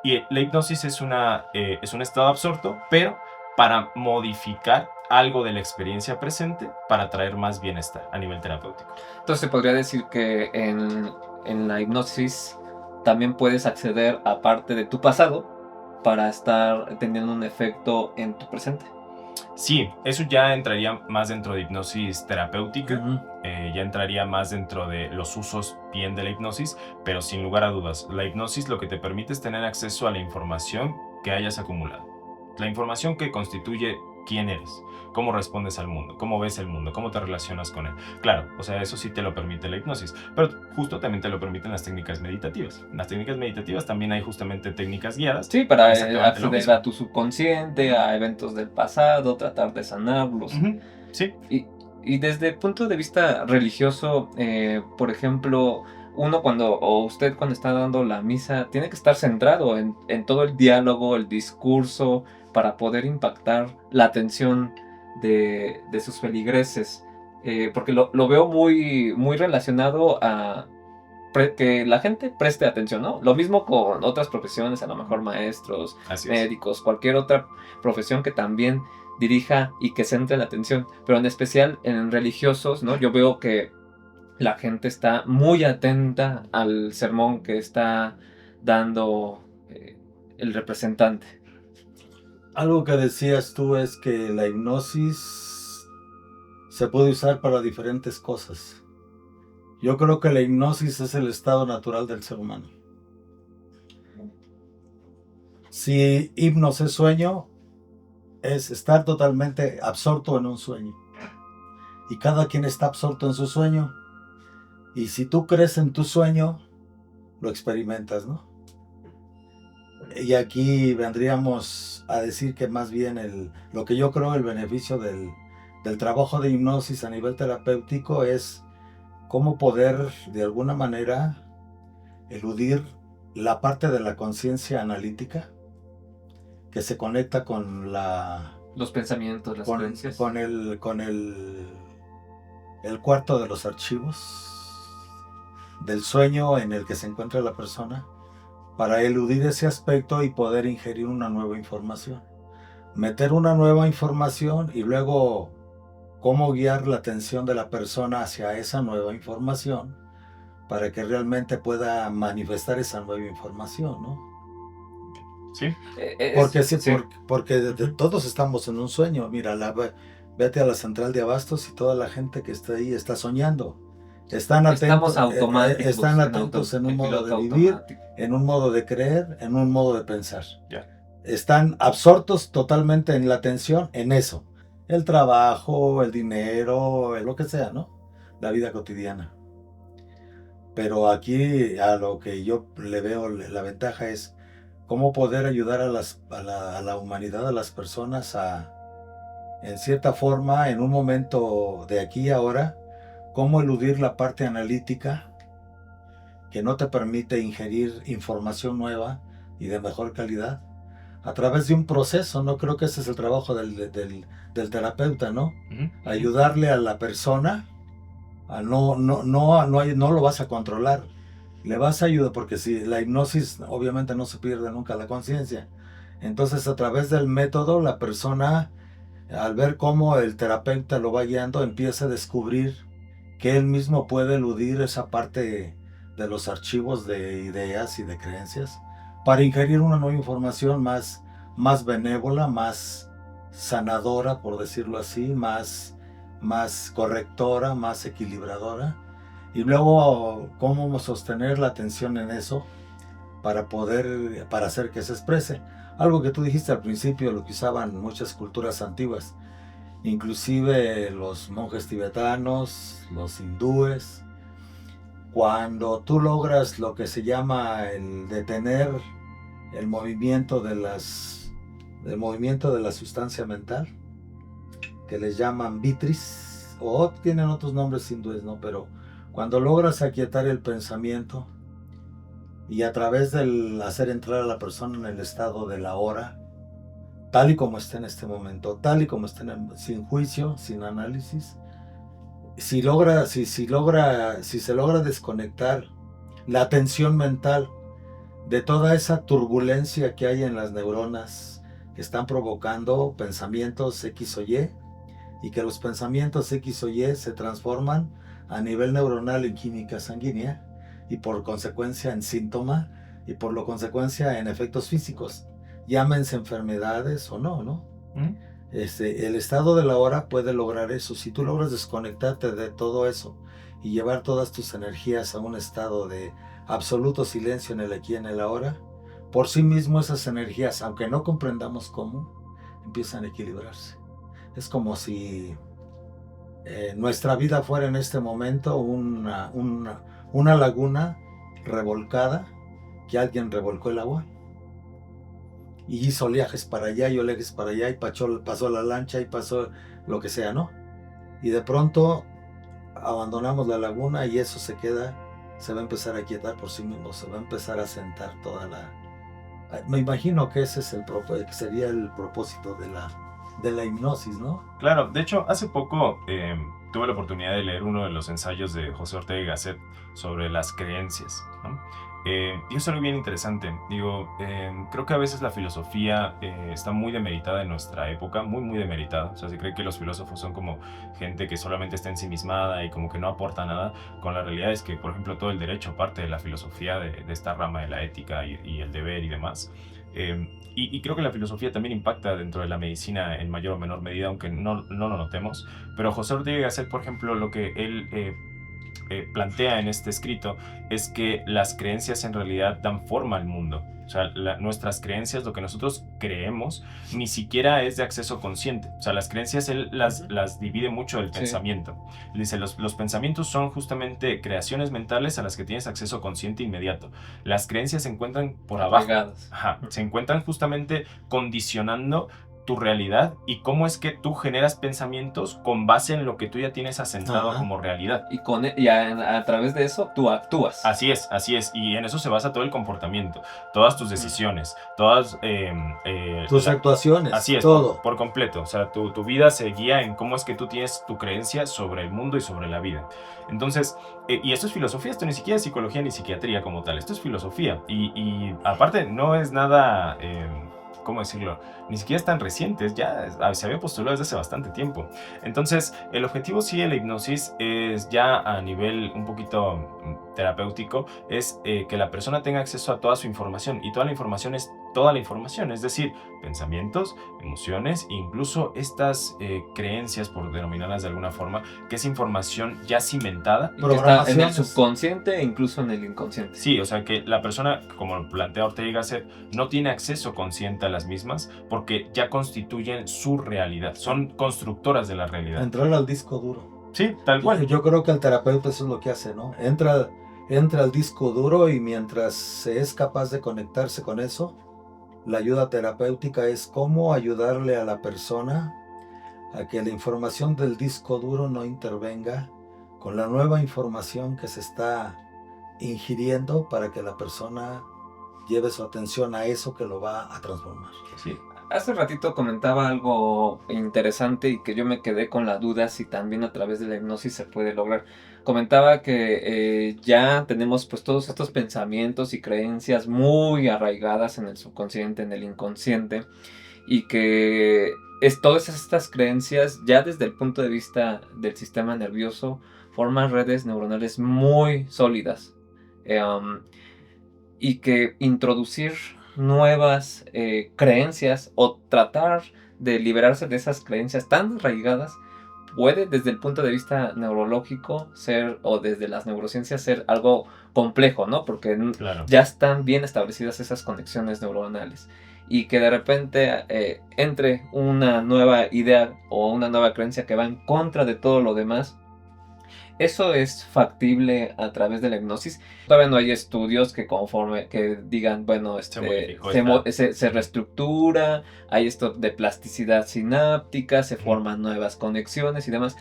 Y la hipnosis es un estado absorto, pero para modificar algo de la experiencia presente para traer más bienestar a nivel terapéutico. Entonces se podría decir que en la hipnosis también puedes acceder a parte de tu pasado para estar teniendo un efecto en tu presente. Sí, eso ya entraría más dentro de hipnosis terapéutica, ya entraría más dentro de los usos bien de la hipnosis, pero sin lugar a dudas, la hipnosis lo que te permite es tener acceso a la información que hayas acumulado. La información que constituye quién eres, cómo respondes al mundo, cómo ves el mundo, cómo te relacionas con él. Claro, o sea, eso sí te lo permite la hipnosis, pero justo también te lo permiten las técnicas meditativas. En las técnicas meditativas también hay justamente técnicas guiadas. Sí, para Exactamente lo acceder mismo. a tu subconsciente, a eventos del pasado, tratar de sanarlos. Ujú, sí. Y desde el punto de vista religioso, por ejemplo, o usted cuando está dando la misa, tiene que estar centrado en todo el diálogo, el discurso, para poder impactar la atención de sus feligreses. Porque lo veo muy, muy relacionado a que la gente preste atención, ¿no? Lo mismo con otras profesiones, a lo mejor maestros, Así es. médicos, cualquier otra profesión que también dirija y que centre la atención, pero en especial en religiosos, ¿no? Yo veo que la gente está muy atenta al sermón que está dando el representante. Algo que decías tú es que la hipnosis se puede usar para diferentes cosas. Yo creo que la hipnosis es el estado natural del ser humano. Si hipnos es sueño, es estar totalmente absorto en un sueño. Y cada quien está absorto en su sueño. Y si tú crees en tu sueño, lo experimentas, ¿no? Y aquí vendríamos a decir que más bien lo que yo creo el beneficio del trabajo de hipnosis a nivel terapéutico es cómo poder de alguna manera eludir la parte de la conciencia analítica que se conecta con los pensamientos, las creencias. con el cuarto de los archivos del sueño en el que se encuentra la persona, para eludir ese aspecto y poder ingerir una nueva información. Meter una nueva información y luego cómo guiar la atención de la persona hacia esa nueva información para que realmente pueda manifestar esa nueva información, ¿no? Sí. Porque todos estamos en un sueño. Mira, vete a la central de abastos y toda la gente que está ahí está soñando. Están atentos en un modo de vivir, en un modo de creer, en un modo de pensar. Yeah. Están absortos totalmente en la atención, en eso. El trabajo, el dinero, lo que sea, ¿no? La vida cotidiana. Pero aquí a lo que yo le veo la ventaja es cómo poder ayudar a la humanidad, a las personas en cierta forma, en un momento de aquí y ahora, cómo eludir la parte analítica que no te permite ingerir información nueva y de mejor calidad a través de un proceso, ¿no? Creo que ese es el trabajo del terapeuta, ¿no? Uh-huh. Ayudarle a la persona a no lo vas a controlar, le vas a ayudar, porque si la hipnosis obviamente no se pierde nunca la conciencia. Entonces a través del método la persona, al ver cómo el terapeuta lo va guiando, empieza a descubrir que él mismo puede eludir esa parte de los archivos de ideas y de creencias para ingerir una nueva información más benévola, más sanadora, por decirlo así, más correctora, más equilibradora. Y luego cómo sostener la atención en eso para hacer que se exprese. Algo que tú dijiste al principio, lo que usaban muchas culturas antiguas, inclusive los monjes tibetanos, los hindúes. Cuando tú logras lo que se llama el detener el movimiento de la sustancia mental, que les llaman vitris, o tienen otros nombres hindúes, ¿no? Pero cuando logras aquietar el pensamiento y a través del hacer entrar a la persona en el estado de la hora, tal y como está en este momento, tal y como está sin juicio, sin análisis, si se logra desconectar la atención mental de toda esa turbulencia que hay en las neuronas que están provocando pensamientos X o Y, y que los pensamientos X o Y se transforman a nivel neuronal en química sanguínea y por consecuencia en síntoma y por lo consecuencia en efectos físicos, llámense enfermedades o no, ¿no? El estado de la hora puede lograr eso. Si tú logras desconectarte de todo eso y llevar todas tus energías a un estado de absoluto silencio en el aquí y en el ahora, por sí mismo esas energías, aunque no comprendamos cómo, empiezan a equilibrarse. Es como si nuestra vida fuera en este momento una laguna revolcada, que alguien revolcó el agua y hizo oleajes para allá y oleajes para allá y pasó la lancha y pasó lo que sea, ¿no? Y de pronto abandonamos la laguna y eso se va a empezar a quietar por sí mismo, se va a empezar a sentar toda la... Me imagino que ese es que sería el propósito de la hipnosis, ¿no? Claro, de hecho, hace poco tuve la oportunidad de leer uno de los ensayos de José Ortega y Gasset sobre las creencias, ¿no? Y es algo bien interesante. Digo, creo que a veces la filosofía está muy demeritada en nuestra época, muy, muy demeritada. O sea, se cree que los filósofos son como gente que solamente está ensimismada y como que no aporta nada. Con la realidad es que, por ejemplo, todo el derecho parte de la filosofía de esta rama de la ética y el deber y demás. Y creo que la filosofía también impacta dentro de la medicina en mayor o menor medida, aunque no lo notemos. Pero José Ortega y Gasset, por ejemplo, lo que él plantea en este escrito es que las creencias en realidad dan forma al mundo. O sea, nuestras creencias, lo que nosotros creemos, ni siquiera es de acceso consciente. O sea, las creencias él las divide mucho del pensamiento. Él dice, los pensamientos son justamente creaciones mentales a las que tienes acceso consciente inmediato. Las creencias se encuentran por abajo. Ajá, se encuentran justamente condicionando tu realidad y cómo es que tú generas pensamientos con base en lo que tú ya tienes asentado como realidad. Y a través de eso tú actúas. Así es. Y en eso se basa todo el comportamiento, todas tus decisiones, todas... tus actuaciones, así es, todo. Por completo. O sea, tu vida se guía en cómo es que tú tienes tu creencia sobre el mundo y sobre la vida. Entonces, y esto es filosofía, esto ni siquiera es psicología ni psiquiatría como tal, esto es filosofía. Y aparte no es nada... ¿cómo decirlo? Ni siquiera es tan reciente, ya se había postulado desde hace bastante tiempo. Entonces, el objetivo sí de la hipnosis es ya a nivel un poquito terapéutico, es que la persona tenga acceso a toda su información, y toda la información es toda la información, es decir, pensamientos, emociones, incluso estas creencias, por denominarlas de alguna forma, que es información ya cimentada. Y que está en el subconsciente e incluso en el inconsciente. Sí, o sea que la persona, como lo plantea Ortega y Gasset, no tiene acceso consciente a las mismas porque ya constituyen su realidad, son constructoras de la realidad. Entrar al disco duro. Sí, tal cual. Yo creo que el terapeuta eso es lo que hace, ¿no? Entra al disco duro y mientras se es capaz de conectarse con eso, la ayuda terapéutica es cómo ayudarle a la persona a que la información del disco duro no intervenga con la nueva información que se está ingiriendo para que la persona lleve su atención a eso que lo va a transformar. Sí. Hace ratito comentaba algo interesante y que yo me quedé con la duda si también a través de la hipnosis se puede lograr. Comentaba que ya tenemos pues todos estos pensamientos y creencias muy arraigadas en el subconsciente, en el inconsciente, y que todas estas creencias ya desde el punto de vista del sistema nervioso forman redes neuronales muy sólidas, y que introducir nuevas creencias o tratar de liberarse de esas creencias tan arraigadas puede desde el punto de vista neurológico ser, o desde las neurociencias, ser algo complejo, ¿no? Porque ya están bien establecidas esas conexiones neuronales y que de repente entre una nueva idea o una nueva creencia que va en contra de todo lo demás. ¿Eso es factible a través de la hipnosis? Todavía no hay estudios que digan, bueno, se reestructura, hay esto de plasticidad sináptica, se forman nuevas conexiones y demás.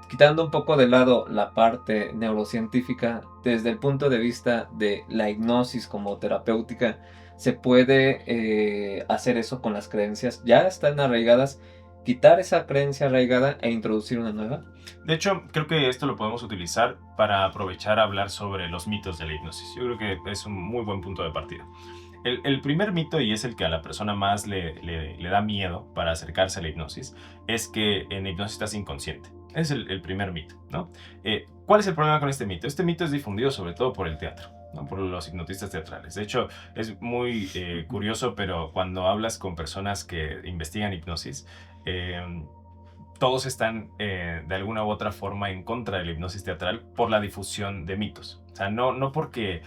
Quitando un poco de lado la parte neurocientífica, desde el punto de vista de la hipnosis como terapéutica, ¿se puede hacer eso con las creencias? ¿Ya están arraigadas? ¿Quitar esa creencia arraigada e introducir una nueva? De hecho, creo que esto lo podemos utilizar para aprovechar a hablar sobre los mitos de la hipnosis. Yo creo que es un muy buen punto de partida. El primer mito, y es el que a la persona más le da miedo para acercarse a la hipnosis, es que en hipnosis estás inconsciente. Es el primer mito, ¿no? ¿Cuál es el problema con este mito? Este mito es difundido sobre todo por el teatro, ¿no? Por los hipnotistas teatrales. De hecho, es muy curioso, pero cuando hablas con personas que investigan hipnosis, todos están de alguna u otra forma en contra de la hipnosis teatral por la difusión de mitos. O sea, no porque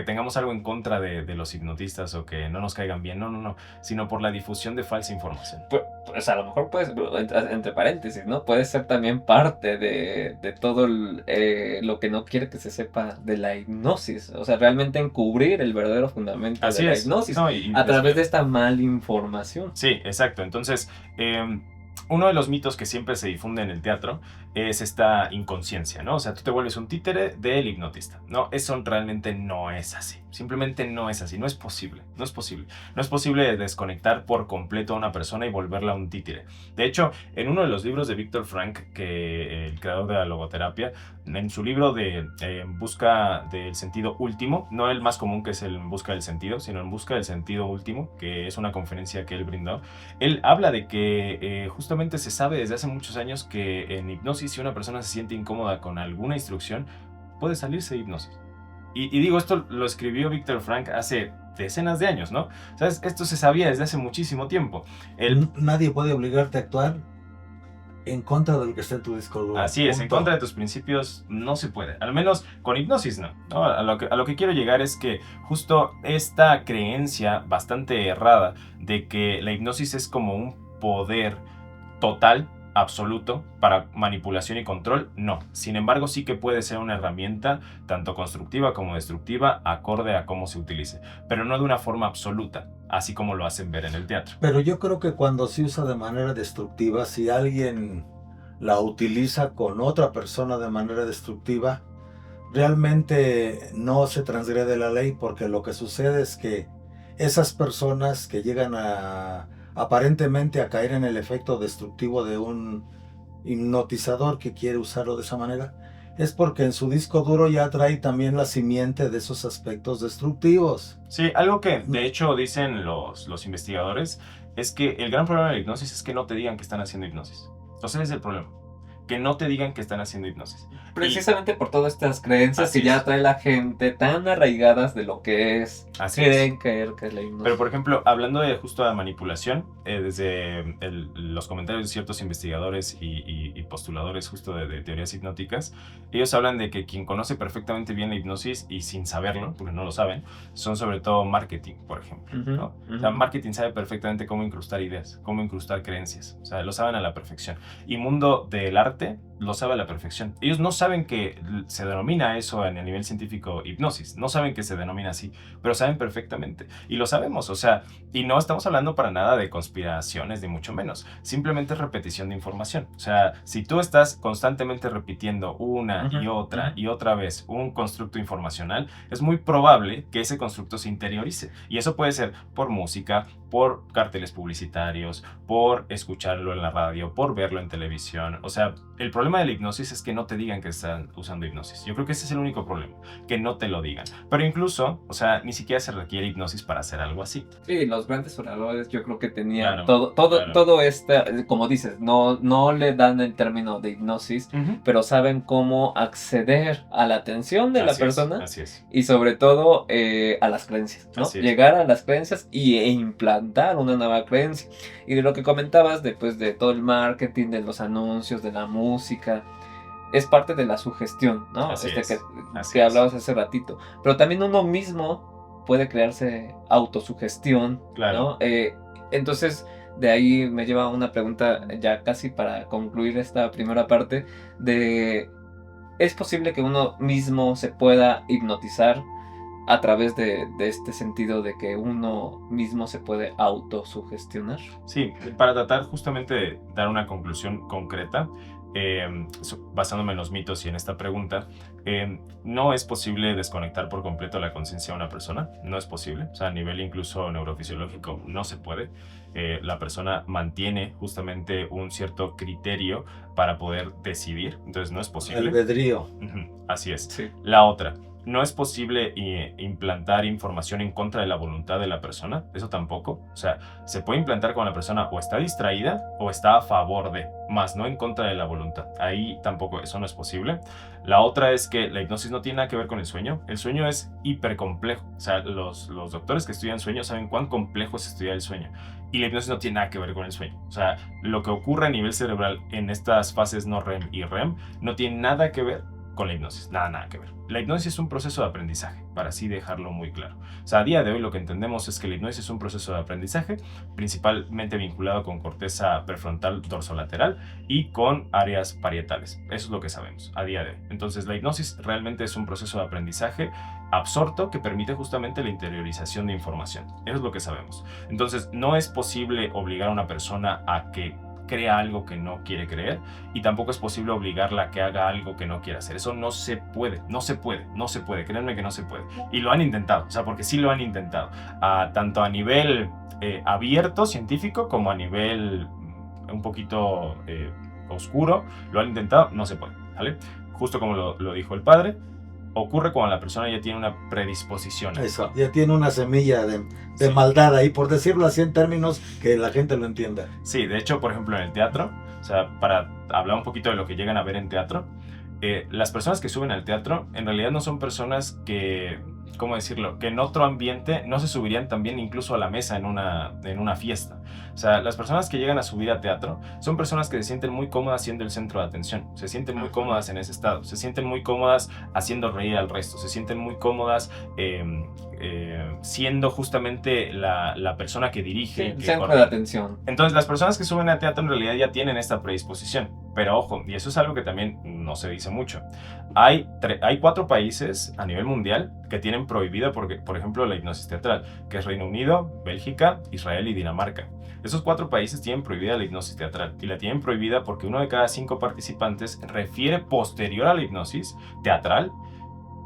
tengamos algo en contra de los hipnotistas o que no nos caigan bien, no, sino por la difusión de falsa información. pues a lo mejor puede ser, entre paréntesis, ¿no? Puede ser también parte de todo lo que no quiere que se sepa de la hipnosis. O sea, realmente encubrir el verdadero fundamento Así de la es. hipnosis No, a través de esta malinformación. Sí, exacto. Entonces, uno de los mitos que siempre se difunde en el teatro es esta inconsciencia, ¿no? O sea, tú te vuelves un títere del hipnotista. No, eso realmente no es así. Simplemente no es así. No es posible. No es posible. No es posible desconectar por completo a una persona y volverla un títere. De hecho, en uno de los libros de Viktor Frank, que el creador de la logoterapia, en su libro de En busca del sentido último, no el más común que es el En busca del sentido, sino En busca del sentido último, que es una conferencia que él brindó, él habla de que justamente se sabe desde hace muchos años que en hipnosis, si una persona se siente incómoda con alguna instrucción, puede salirse de hipnosis. Y digo, esto lo escribió Viktor Frank hace decenas de años, ¿no? O sea, esto se sabía desde hace muchísimo tiempo. Nadie puede obligarte a actuar en contra del que está en tu disco duro. Así es, en contra de tus principios no se puede, al menos con hipnosis no. ¿No? A lo que quiero llegar es que justo esta creencia bastante errada de que la hipnosis es como un poder total, absoluto, para manipulación y control, no. Sin embargo, sí que puede ser una herramienta tanto constructiva como destructiva, acorde a cómo se utilice, pero no de una forma absoluta, así como lo hacen ver en el teatro. Pero yo creo que cuando se usa de manera destructiva, si alguien la utiliza con otra persona de manera destructiva, realmente no se transgrede la ley, porque lo que sucede es que esas personas que llegan aparentemente a caer en el efecto destructivo de un hipnotizador que quiere usarlo de esa manera, es porque en su disco duro ya trae también la simiente de esos aspectos destructivos. Sí, algo que de hecho dicen los investigadores es que el gran problema de la hipnosis es que no te digan que están haciendo hipnosis. Entonces ese es el problema, que no te digan que están haciendo hipnosis. Precisamente por todas estas creencias Así que ya es. trae la gente tan arraigadas de lo que es, Así creen creer que es la hipnosis. Pero por ejemplo, hablando de justo de manipulación, desde los comentarios de ciertos investigadores y postuladores justo de teorías hipnóticas, ellos hablan de que quien conoce perfectamente bien la hipnosis y sin saberlo, porque no lo saben, son sobre todo marketing, por ejemplo, ¿no? O sea, marketing sabe perfectamente cómo incrustar ideas, cómo incrustar creencias, o sea, lo saben a la perfección. Y mundo del arte lo sabe a la perfección. Ellos no saben que se denomina eso a nivel científico hipnosis, no saben que se denomina así, pero saben perfectamente. Y lo sabemos, o sea, y no estamos hablando para nada de conspiraciones, ni mucho menos. Simplemente es repetición de información. O sea, si tú estás constantemente repitiendo una y otra vez un constructo informacional, es muy probable que ese constructo se interiorice. Y eso puede ser por música, por carteles publicitarios, por escucharlo en la radio, por verlo en televisión. O sea, el problema de la hipnosis es que no te digan que están usando hipnosis. Yo creo que ese es el único problema, que no te lo digan. Pero incluso, o sea, ni siquiera se requiere hipnosis para hacer algo así. Sí, los grandes oradores yo creo que tenían Claro, todo este, como dices, no le dan el término de hipnosis, pero saben cómo acceder a la atención de la persona. Así es. Y sobre todo a las creencias, ¿no? Llegar a las creencias e implantar una nueva creencia. Y de lo que comentabas, después de todo el marketing, de los anuncios, de la música, es parte de la sugestión, ¿no? Que hablabas hace ratito. Pero también uno mismo puede crearse autosugestión, claro, ¿no? Entonces, de ahí me lleva a una pregunta ya casi para concluir esta primera parte de... ¿Es posible que uno mismo se pueda hipnotizar a través de este sentido de que uno mismo se puede autosugestionar? Sí, para tratar justamente de dar una conclusión concreta, basándome en los mitos y en esta pregunta, no es posible desconectar por completo la conciencia de una persona, no es posible, o sea, a nivel incluso neurofisiológico no se puede. La persona mantiene justamente un cierto criterio para poder decidir, entonces no es posible. Albedrío. Así es. Sí. La otra, no es posible implantar información en contra de la voluntad de la persona, eso tampoco. O sea, se puede implantar cuando la persona o está distraída o está a favor de, más no en contra de la voluntad. Ahí tampoco, eso no es posible. La otra es que la hipnosis no tiene nada que ver con el sueño. El sueño es hipercomplejo. O sea, los doctores que estudian sueño saben cuán complejo es estudiar el sueño. Y la hipnosis no tiene nada que ver con el sueño. O sea, lo que ocurre a nivel cerebral en estas fases no REM y REM no tiene nada que ver con la hipnosis. Nada que ver. La hipnosis es un proceso de aprendizaje, para así dejarlo muy claro. O sea, a día de hoy lo que entendemos es que la hipnosis es un proceso de aprendizaje, principalmente vinculado con corteza prefrontal dorsolateral y con áreas parietales. Eso es lo que sabemos a día de hoy. Entonces, la hipnosis realmente es un proceso de aprendizaje absorto que permite justamente la interiorización de información. Eso es lo que sabemos. Entonces, no es posible obligar a una persona a que crea algo que no quiere creer y tampoco es posible obligarla a que haga algo que no quiere hacer. Eso no se puede, créanme que no se puede. Y lo han intentado, o sea, porque sí lo han intentado, tanto a nivel abierto, científico, como a nivel un poquito oscuro, lo han intentado, no se puede, ¿vale? Justo como lo dijo el padre, ocurre cuando la persona ya tiene una predisposición. Eso, ya tiene una semilla de Sí. maldad ahí, por decirlo así en términos que la gente lo entienda. Sí, de hecho, por ejemplo, en el teatro, o sea, para hablar un poquito de lo que llegan a ver en teatro, las personas que suben al teatro en realidad no son personas que, ¿cómo decirlo?, que en otro ambiente no se subirían también incluso a la mesa en una fiesta. O sea, las personas que llegan a subir a teatro son personas que se sienten muy cómodas siendo el centro de atención, se sienten muy cómodas en ese estado, se sienten muy cómodas haciendo reír al resto, se sienten muy cómodas siendo justamente la persona que dirige. Sí, que centro de atención. Entonces, las personas que suben a teatro en realidad ya tienen esta predisposición. Pero ojo, y eso es algo que también no se dice mucho. Hay 4 países a nivel mundial que tienen prohibida, por ejemplo, la hipnosis teatral, que es Reino Unido, Bélgica, Israel y Dinamarca. Esos 4 países tienen prohibida la hipnosis teatral y la tienen prohibida porque 1 de cada 5 participantes refiere posterior a la hipnosis teatral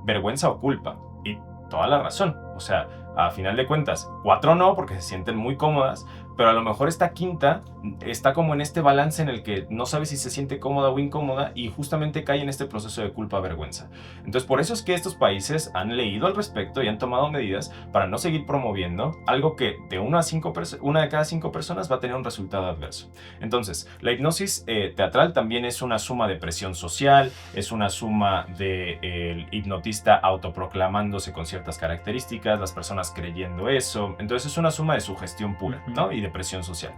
vergüenza o culpa. Y toda la razón. O sea, a final de cuentas, 4 no, porque se sienten muy cómodas, pero a lo mejor esta quinta está como en este balance en el que no sabe si se siente cómoda o incómoda y justamente cae en este proceso de culpa-vergüenza. Entonces, por eso es que estos países han leído al respecto y han tomado medidas para no seguir promoviendo algo que de 1 de cada 5 personas va a tener un resultado adverso. Entonces, la hipnosis teatral también es una suma de presión social, es una suma del hipnotista autoproclamándose con ciertas características, las personas creyendo eso. Entonces, es una suma de sugestión pura, ¿no? Y de presión social.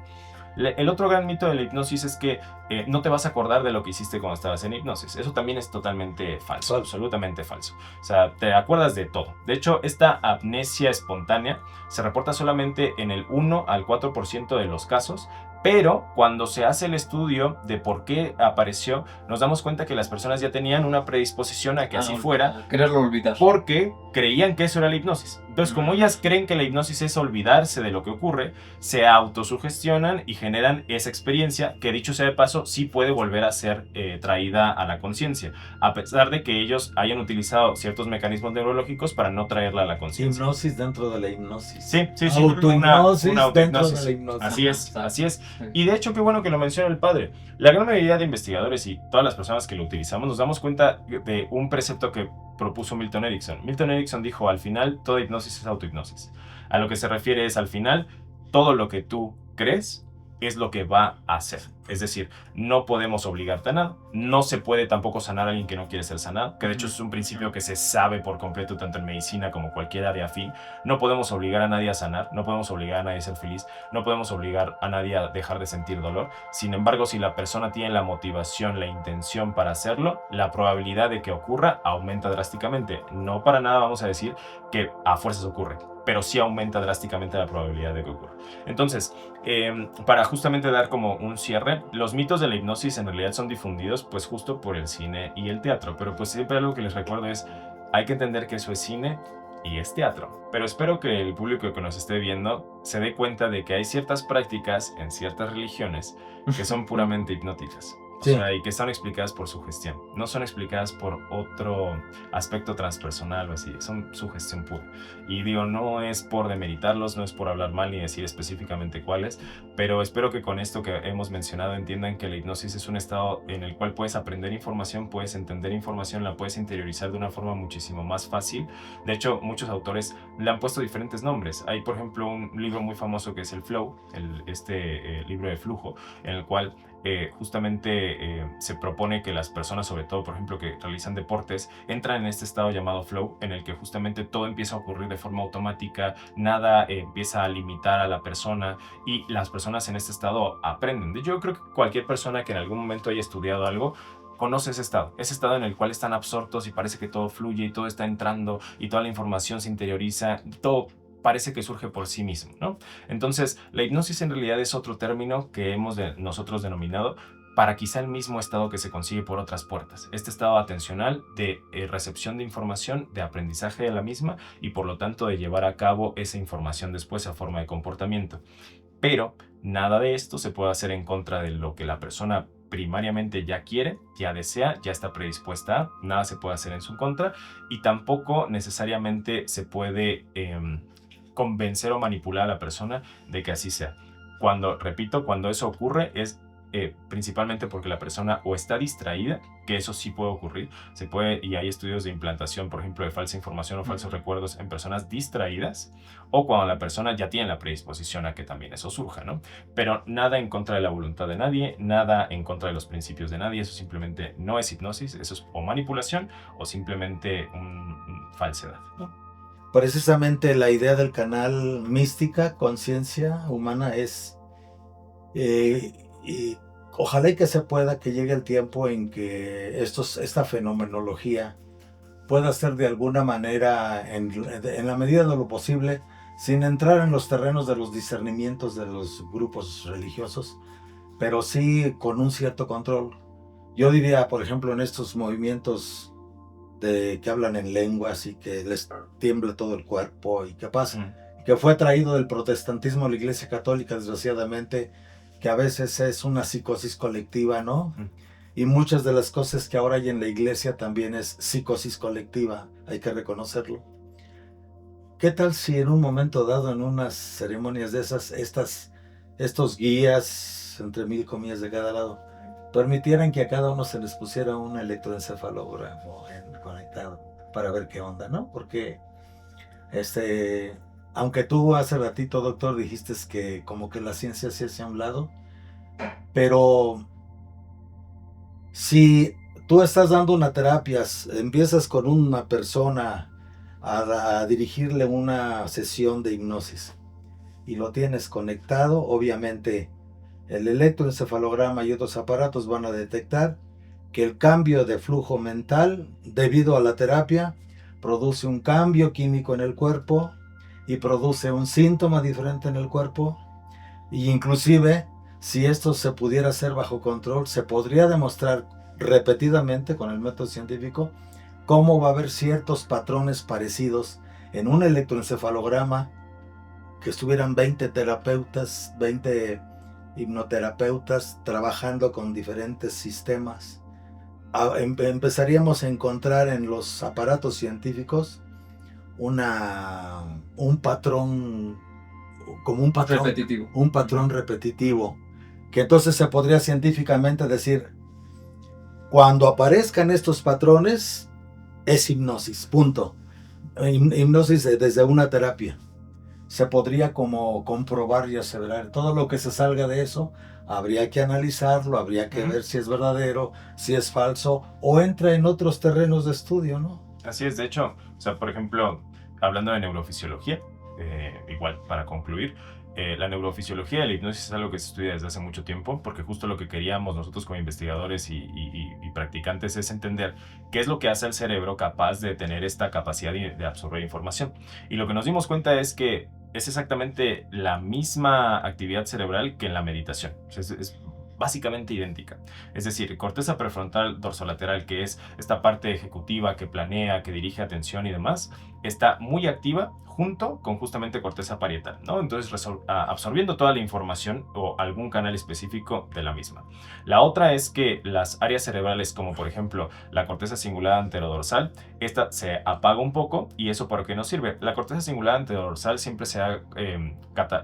El otro gran mito de la hipnosis es que no te vas a acordar de lo que hiciste cuando estabas en hipnosis. Eso también es totalmente falso, absolutamente falso. O sea, te acuerdas de todo. De hecho, esta amnesia espontánea se reporta solamente en el 1 al 4% de los casos, pero cuando se hace el estudio de por qué apareció, nos damos cuenta que las personas ya tenían una predisposición a que así fuera, quererlo olvidar, porque creían que eso era la hipnosis. Entonces, como ellas creen que la hipnosis es olvidarse de lo que ocurre, se autosugestionan y generan esa experiencia que, dicho sea de paso, sí puede volver a ser traída a la conciencia, a pesar de que ellos hayan utilizado ciertos mecanismos neurológicos para no traerla a la conciencia. Hipnosis dentro de la hipnosis. Sí. Autohipnosis una dentro autohipnosis. de la hipnosis. Así es. Y de hecho, qué bueno que lo menciona el padre. La gran mayoría de investigadores y todas las personas que lo utilizamos nos damos cuenta de un precepto que propuso Milton Erickson. Milton Erickson dijo, al final, toda hipnosis es autohipnosis. A lo que se refiere es, al final, todo lo que tú crees es lo que va a hacer. Es decir, no podemos obligarte a nada. No se puede tampoco sanar a alguien que no quiere ser sanado, que de hecho es un principio que se sabe por completo tanto en medicina como cualquier área afín. No podemos obligar a nadie a sanar, no podemos obligar a nadie a ser feliz, no podemos obligar a nadie a dejar de sentir dolor. Sin embargo, si la persona tiene la motivación, la intención para hacerlo, la probabilidad de que ocurra aumenta drásticamente. No para nada vamos a decir que a fuerzas ocurre, pero sí aumenta drásticamente la probabilidad de que ocurra. Entonces, para justamente dar como un cierre, los mitos de la hipnosis en realidad son difundidos pues justo por el cine y el teatro, pero pues siempre algo que les recuerdo es, hay que entender que eso es cine y es teatro. Pero espero que el público que nos esté viendo se dé cuenta de que hay ciertas prácticas en ciertas religiones que son puramente hipnóticas. O sea, y que están explicadas por sugestión. No son explicadas por otro aspecto transpersonal o así. Son sugestión pura. Y digo, no es por demeritarlos, no es por hablar mal ni decir específicamente cuáles, pero espero que con esto que hemos mencionado entiendan que la hipnosis es un estado en el cual puedes aprender información, puedes entender información, la puedes interiorizar de una forma muchísimo más fácil. De hecho, muchos autores le han puesto diferentes nombres. Hay, por ejemplo, un libro muy famoso que es el Flow, libro de flujo, en el cual justamente se propone que las personas, sobre todo por ejemplo que realizan deportes, entran en este estado llamado flow, en el que justamente todo empieza a ocurrir de forma automática, nada empieza a limitar a la persona y las personas en este estado aprenden. Yo creo que cualquier persona que en algún momento haya estudiado algo conoce ese estado en el cual están absortos y parece que todo fluye y todo está entrando y toda la información se interioriza, todo parece que surge por sí mismo, ¿no? Entonces, la hipnosis en realidad es otro término que hemos nosotros denominado para quizá el mismo estado que se consigue por otras puertas. Este estado atencional de recepción de información, de aprendizaje de la misma y por lo tanto de llevar a cabo esa información después a forma de comportamiento. Pero nada de esto se puede hacer en contra de lo que la persona primariamente ya quiere, ya desea, ya está predispuesta a, nada se puede hacer en su contra y tampoco necesariamente se puede convencer o manipular a la persona de que así sea. Repito, cuando eso ocurre es principalmente porque la persona o está distraída, que eso sí puede ocurrir, y hay estudios de implantación, por ejemplo, de falsa información o falsos recuerdos en personas distraídas, o cuando la persona ya tiene la predisposición a que también eso surja, ¿no? Pero nada en contra de la voluntad de nadie, nada en contra de los principios de nadie, eso simplemente no es hipnosis, eso es o manipulación o simplemente falsedad, ¿no? Precisamente la idea del canal Mística, Conciencia Humana es... y ojalá y que se pueda, que llegue el tiempo en que esta fenomenología pueda ser de alguna manera, en la medida de lo posible, sin entrar en los terrenos de los discernimientos de los grupos religiosos, pero sí con un cierto control. Yo diría, por ejemplo, en estos movimientos que hablan en lenguas y que les tiembla todo el cuerpo y qué pasa, que fue traído del protestantismo a la Iglesia Católica, desgraciadamente, que a veces es una psicosis colectiva, ¿no? Y muchas de las cosas que ahora hay en la iglesia también es psicosis colectiva, hay que reconocerlo. ¿Qué tal si en un momento dado, en unas ceremonias de estos guías, entre 1000 comillas de cada lado, permitieran que a cada uno se les pusiera un electroencefalograma conectado para ver qué onda, ¿no? Porque aunque tú hace ratito, doctor, dijiste que como que la ciencia se hace a un lado, pero si tú estás dando una terapia, empiezas con una persona a dirigirle una sesión de hipnosis y lo tienes conectado, obviamente el electroencefalograma y otros aparatos van a detectar que el cambio de flujo mental debido a la terapia produce un cambio químico en el cuerpo y produce un síntoma diferente en el cuerpo, y inclusive si esto se pudiera hacer bajo control, se podría demostrar repetidamente con el método científico cómo va a haber ciertos patrones parecidos en un electroencefalograma, que estuvieran 20 terapeutas, 20 hipnoterapeutas trabajando con diferentes sistemas. Empezaríamos a encontrar en los aparatos científicos un patrón, como un patrón repetitivo, que entonces se podría científicamente decir, cuando aparezcan estos patrones es hipnosis, punto. Hipnosis desde una terapia. Se podría como comprobar y aseverar. Todo lo que se salga de eso, habría que analizarlo, habría que ver si es verdadero, si es falso, o entra en otros terrenos de estudio, ¿no? Así es, de hecho, o sea, por ejemplo, hablando de neurofisiología, igual, para concluir, la neurofisiología de la hipnosis es algo que se estudia desde hace mucho tiempo, porque justo lo que queríamos nosotros como investigadores y practicantes es entender qué es lo que hace al cerebro capaz de tener esta capacidad de absorber información. Y lo que nos dimos cuenta es que es exactamente la misma actividad cerebral que en la meditación. Es básicamente idéntica. Es decir, corteza prefrontal dorsolateral, que es esta parte ejecutiva que planea, que dirige atención y demás, está muy activa junto con justamente corteza parietal, ¿no? Entonces absorbiendo toda la información o algún canal específico de la misma. La otra es que las áreas cerebrales, como por ejemplo la corteza cingulada anterodorsal, esta se apaga un poco. ¿Y eso para qué nos sirve? La corteza cingulada anterodorsal siempre se ha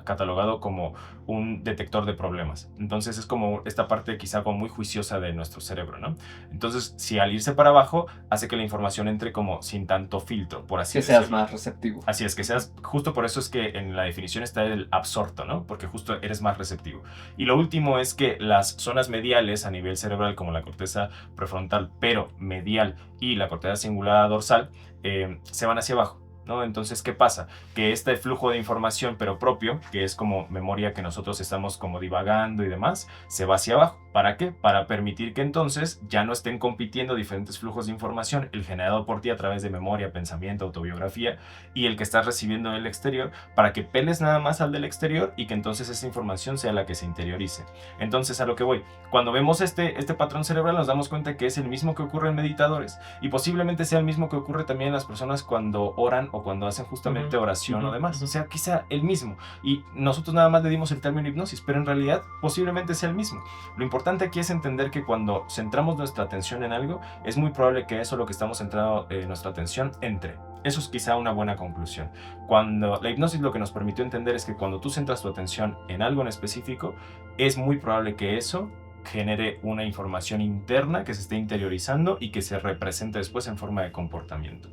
catalogado como un detector de problemas. Entonces es como esta parte quizá como muy juiciosa de nuestro cerebro, ¿no? Entonces, si al irse para abajo hace que la información entre como sin tanto filtro, por así decirlo. Que seas más receptivo. Así es, que seas, justo por eso es que en la definición está el absorto, ¿no? Porque justo eres más receptivo. Y lo último es que las zonas mediales a nivel cerebral, como la corteza prefrontal, pero medial, y la corteza cingulada dorsal, se van hacia abajo. ¿no? Entonces, ¿qué pasa? Que este flujo de información, pero propio, que es como memoria que nosotros estamos como divagando y demás, se va hacia abajo. ¿Para qué? Para permitir que entonces ya no estén compitiendo diferentes flujos de información, el generado por ti a través de memoria, pensamiento, autobiografía, y el que estás recibiendo del exterior, para que peles nada más al del exterior y que entonces esa información sea la que se interiorice. Entonces, a lo que voy, cuando vemos este patrón cerebral nos damos cuenta que es el mismo que ocurre en meditadores y posiblemente sea el mismo que ocurre también en las personas cuando oran o cuando hacen justamente oración o demás. O sea, quizá el mismo. Y nosotros nada más le dimos el término hipnosis, pero en realidad posiblemente sea el mismo. Lo importante aquí es entender que cuando centramos nuestra atención en algo, es muy probable que eso, lo que estamos centrando nuestra atención, entre. Eso es quizá una buena conclusión. Cuando la hipnosis lo que nos permitió entender es que cuando tú centras tu atención en algo en específico, es muy probable que eso genere una información interna que se esté interiorizando y que se represente después en forma de comportamiento.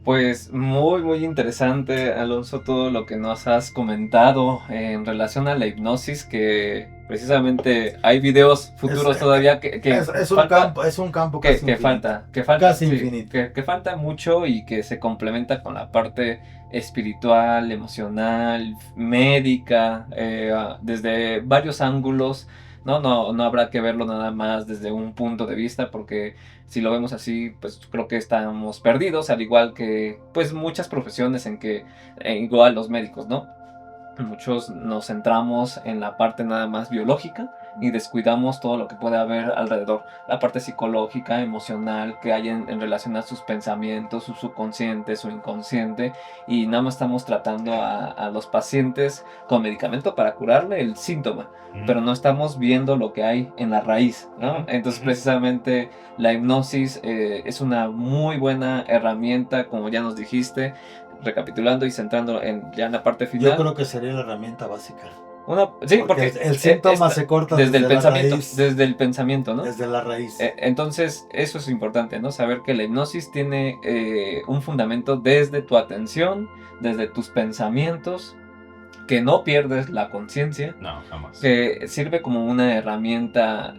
Pues muy, muy interesante, Alonso, todo lo que nos has comentado en relación a la hipnosis, que precisamente hay videos futuros todavía que es un campo que falta casi sí, infinito. que falta mucho y que se complementa con la parte espiritual, emocional, médica, desde varios ángulos. No habrá que verlo nada más desde un punto de vista, porque si lo vemos así, pues creo que estamos perdidos, al igual que pues muchas profesiones en que, igual los médicos, ¿no? Muchos nos centramos en la parte nada más biológica y descuidamos todo lo que puede haber alrededor. La parte psicológica, emocional, que hay en relación a sus pensamientos, su subconsciente, su inconsciente. Y nada más estamos tratando a los pacientes con medicamento para curarle el síntoma. Pero no estamos viendo lo que hay en la raíz, ¿no? Entonces precisamente la hipnosis es una muy buena herramienta, como ya nos dijiste, recapitulando y centrando ya en la parte final. Yo creo que sería la herramienta básica. Sí, porque el síntoma se corta desde el pensamiento, la raíz, desde el pensamiento, ¿no? Desde la raíz. Entonces, eso es importante, ¿no? Saber que la hipnosis tiene un fundamento desde tu atención, desde tus pensamientos, que no pierdes la conciencia. No, jamás. Que sirve como una herramienta,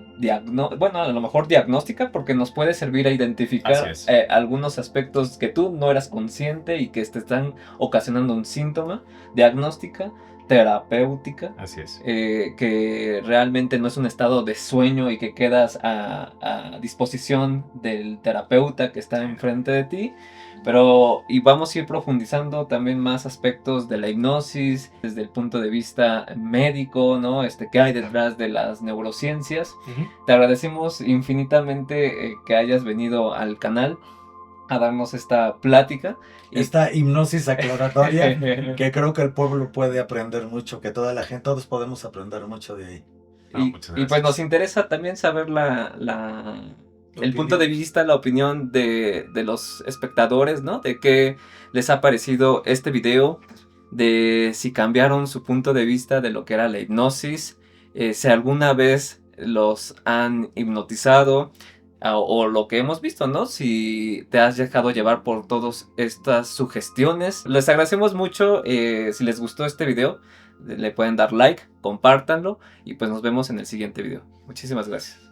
bueno, a lo mejor diagnóstica, porque nos puede servir a identificar algunos aspectos que tú no eras consciente y que te están ocasionando un síntoma. Diagnóstica, terapéutica. Así es. Que realmente no es un estado de sueño y que quedas a disposición del terapeuta que está enfrente de ti. Y vamos a ir profundizando también más aspectos de la hipnosis desde el punto de vista médico, ¿no? ¿Qué hay detrás de las neurociencias? Te agradecemos infinitamente que hayas venido al canal a darnos esta plática. Esta hipnosis aclaratoria que creo que el pueblo puede aprender mucho, que toda la gente, todos podemos aprender mucho de ahí. Y pues nos interesa también saber el punto de vista, la opinión de los espectadores, ¿no? De qué les ha parecido este video, de si cambiaron su punto de vista de lo que era la hipnosis, si alguna vez los han hipnotizado, o lo que hemos visto, ¿no? Si te has dejado llevar por todas estas sugestiones. Les agradecemos mucho. Si les gustó este video, le pueden dar like, compártanlo y pues nos vemos en el siguiente video. Muchísimas gracias.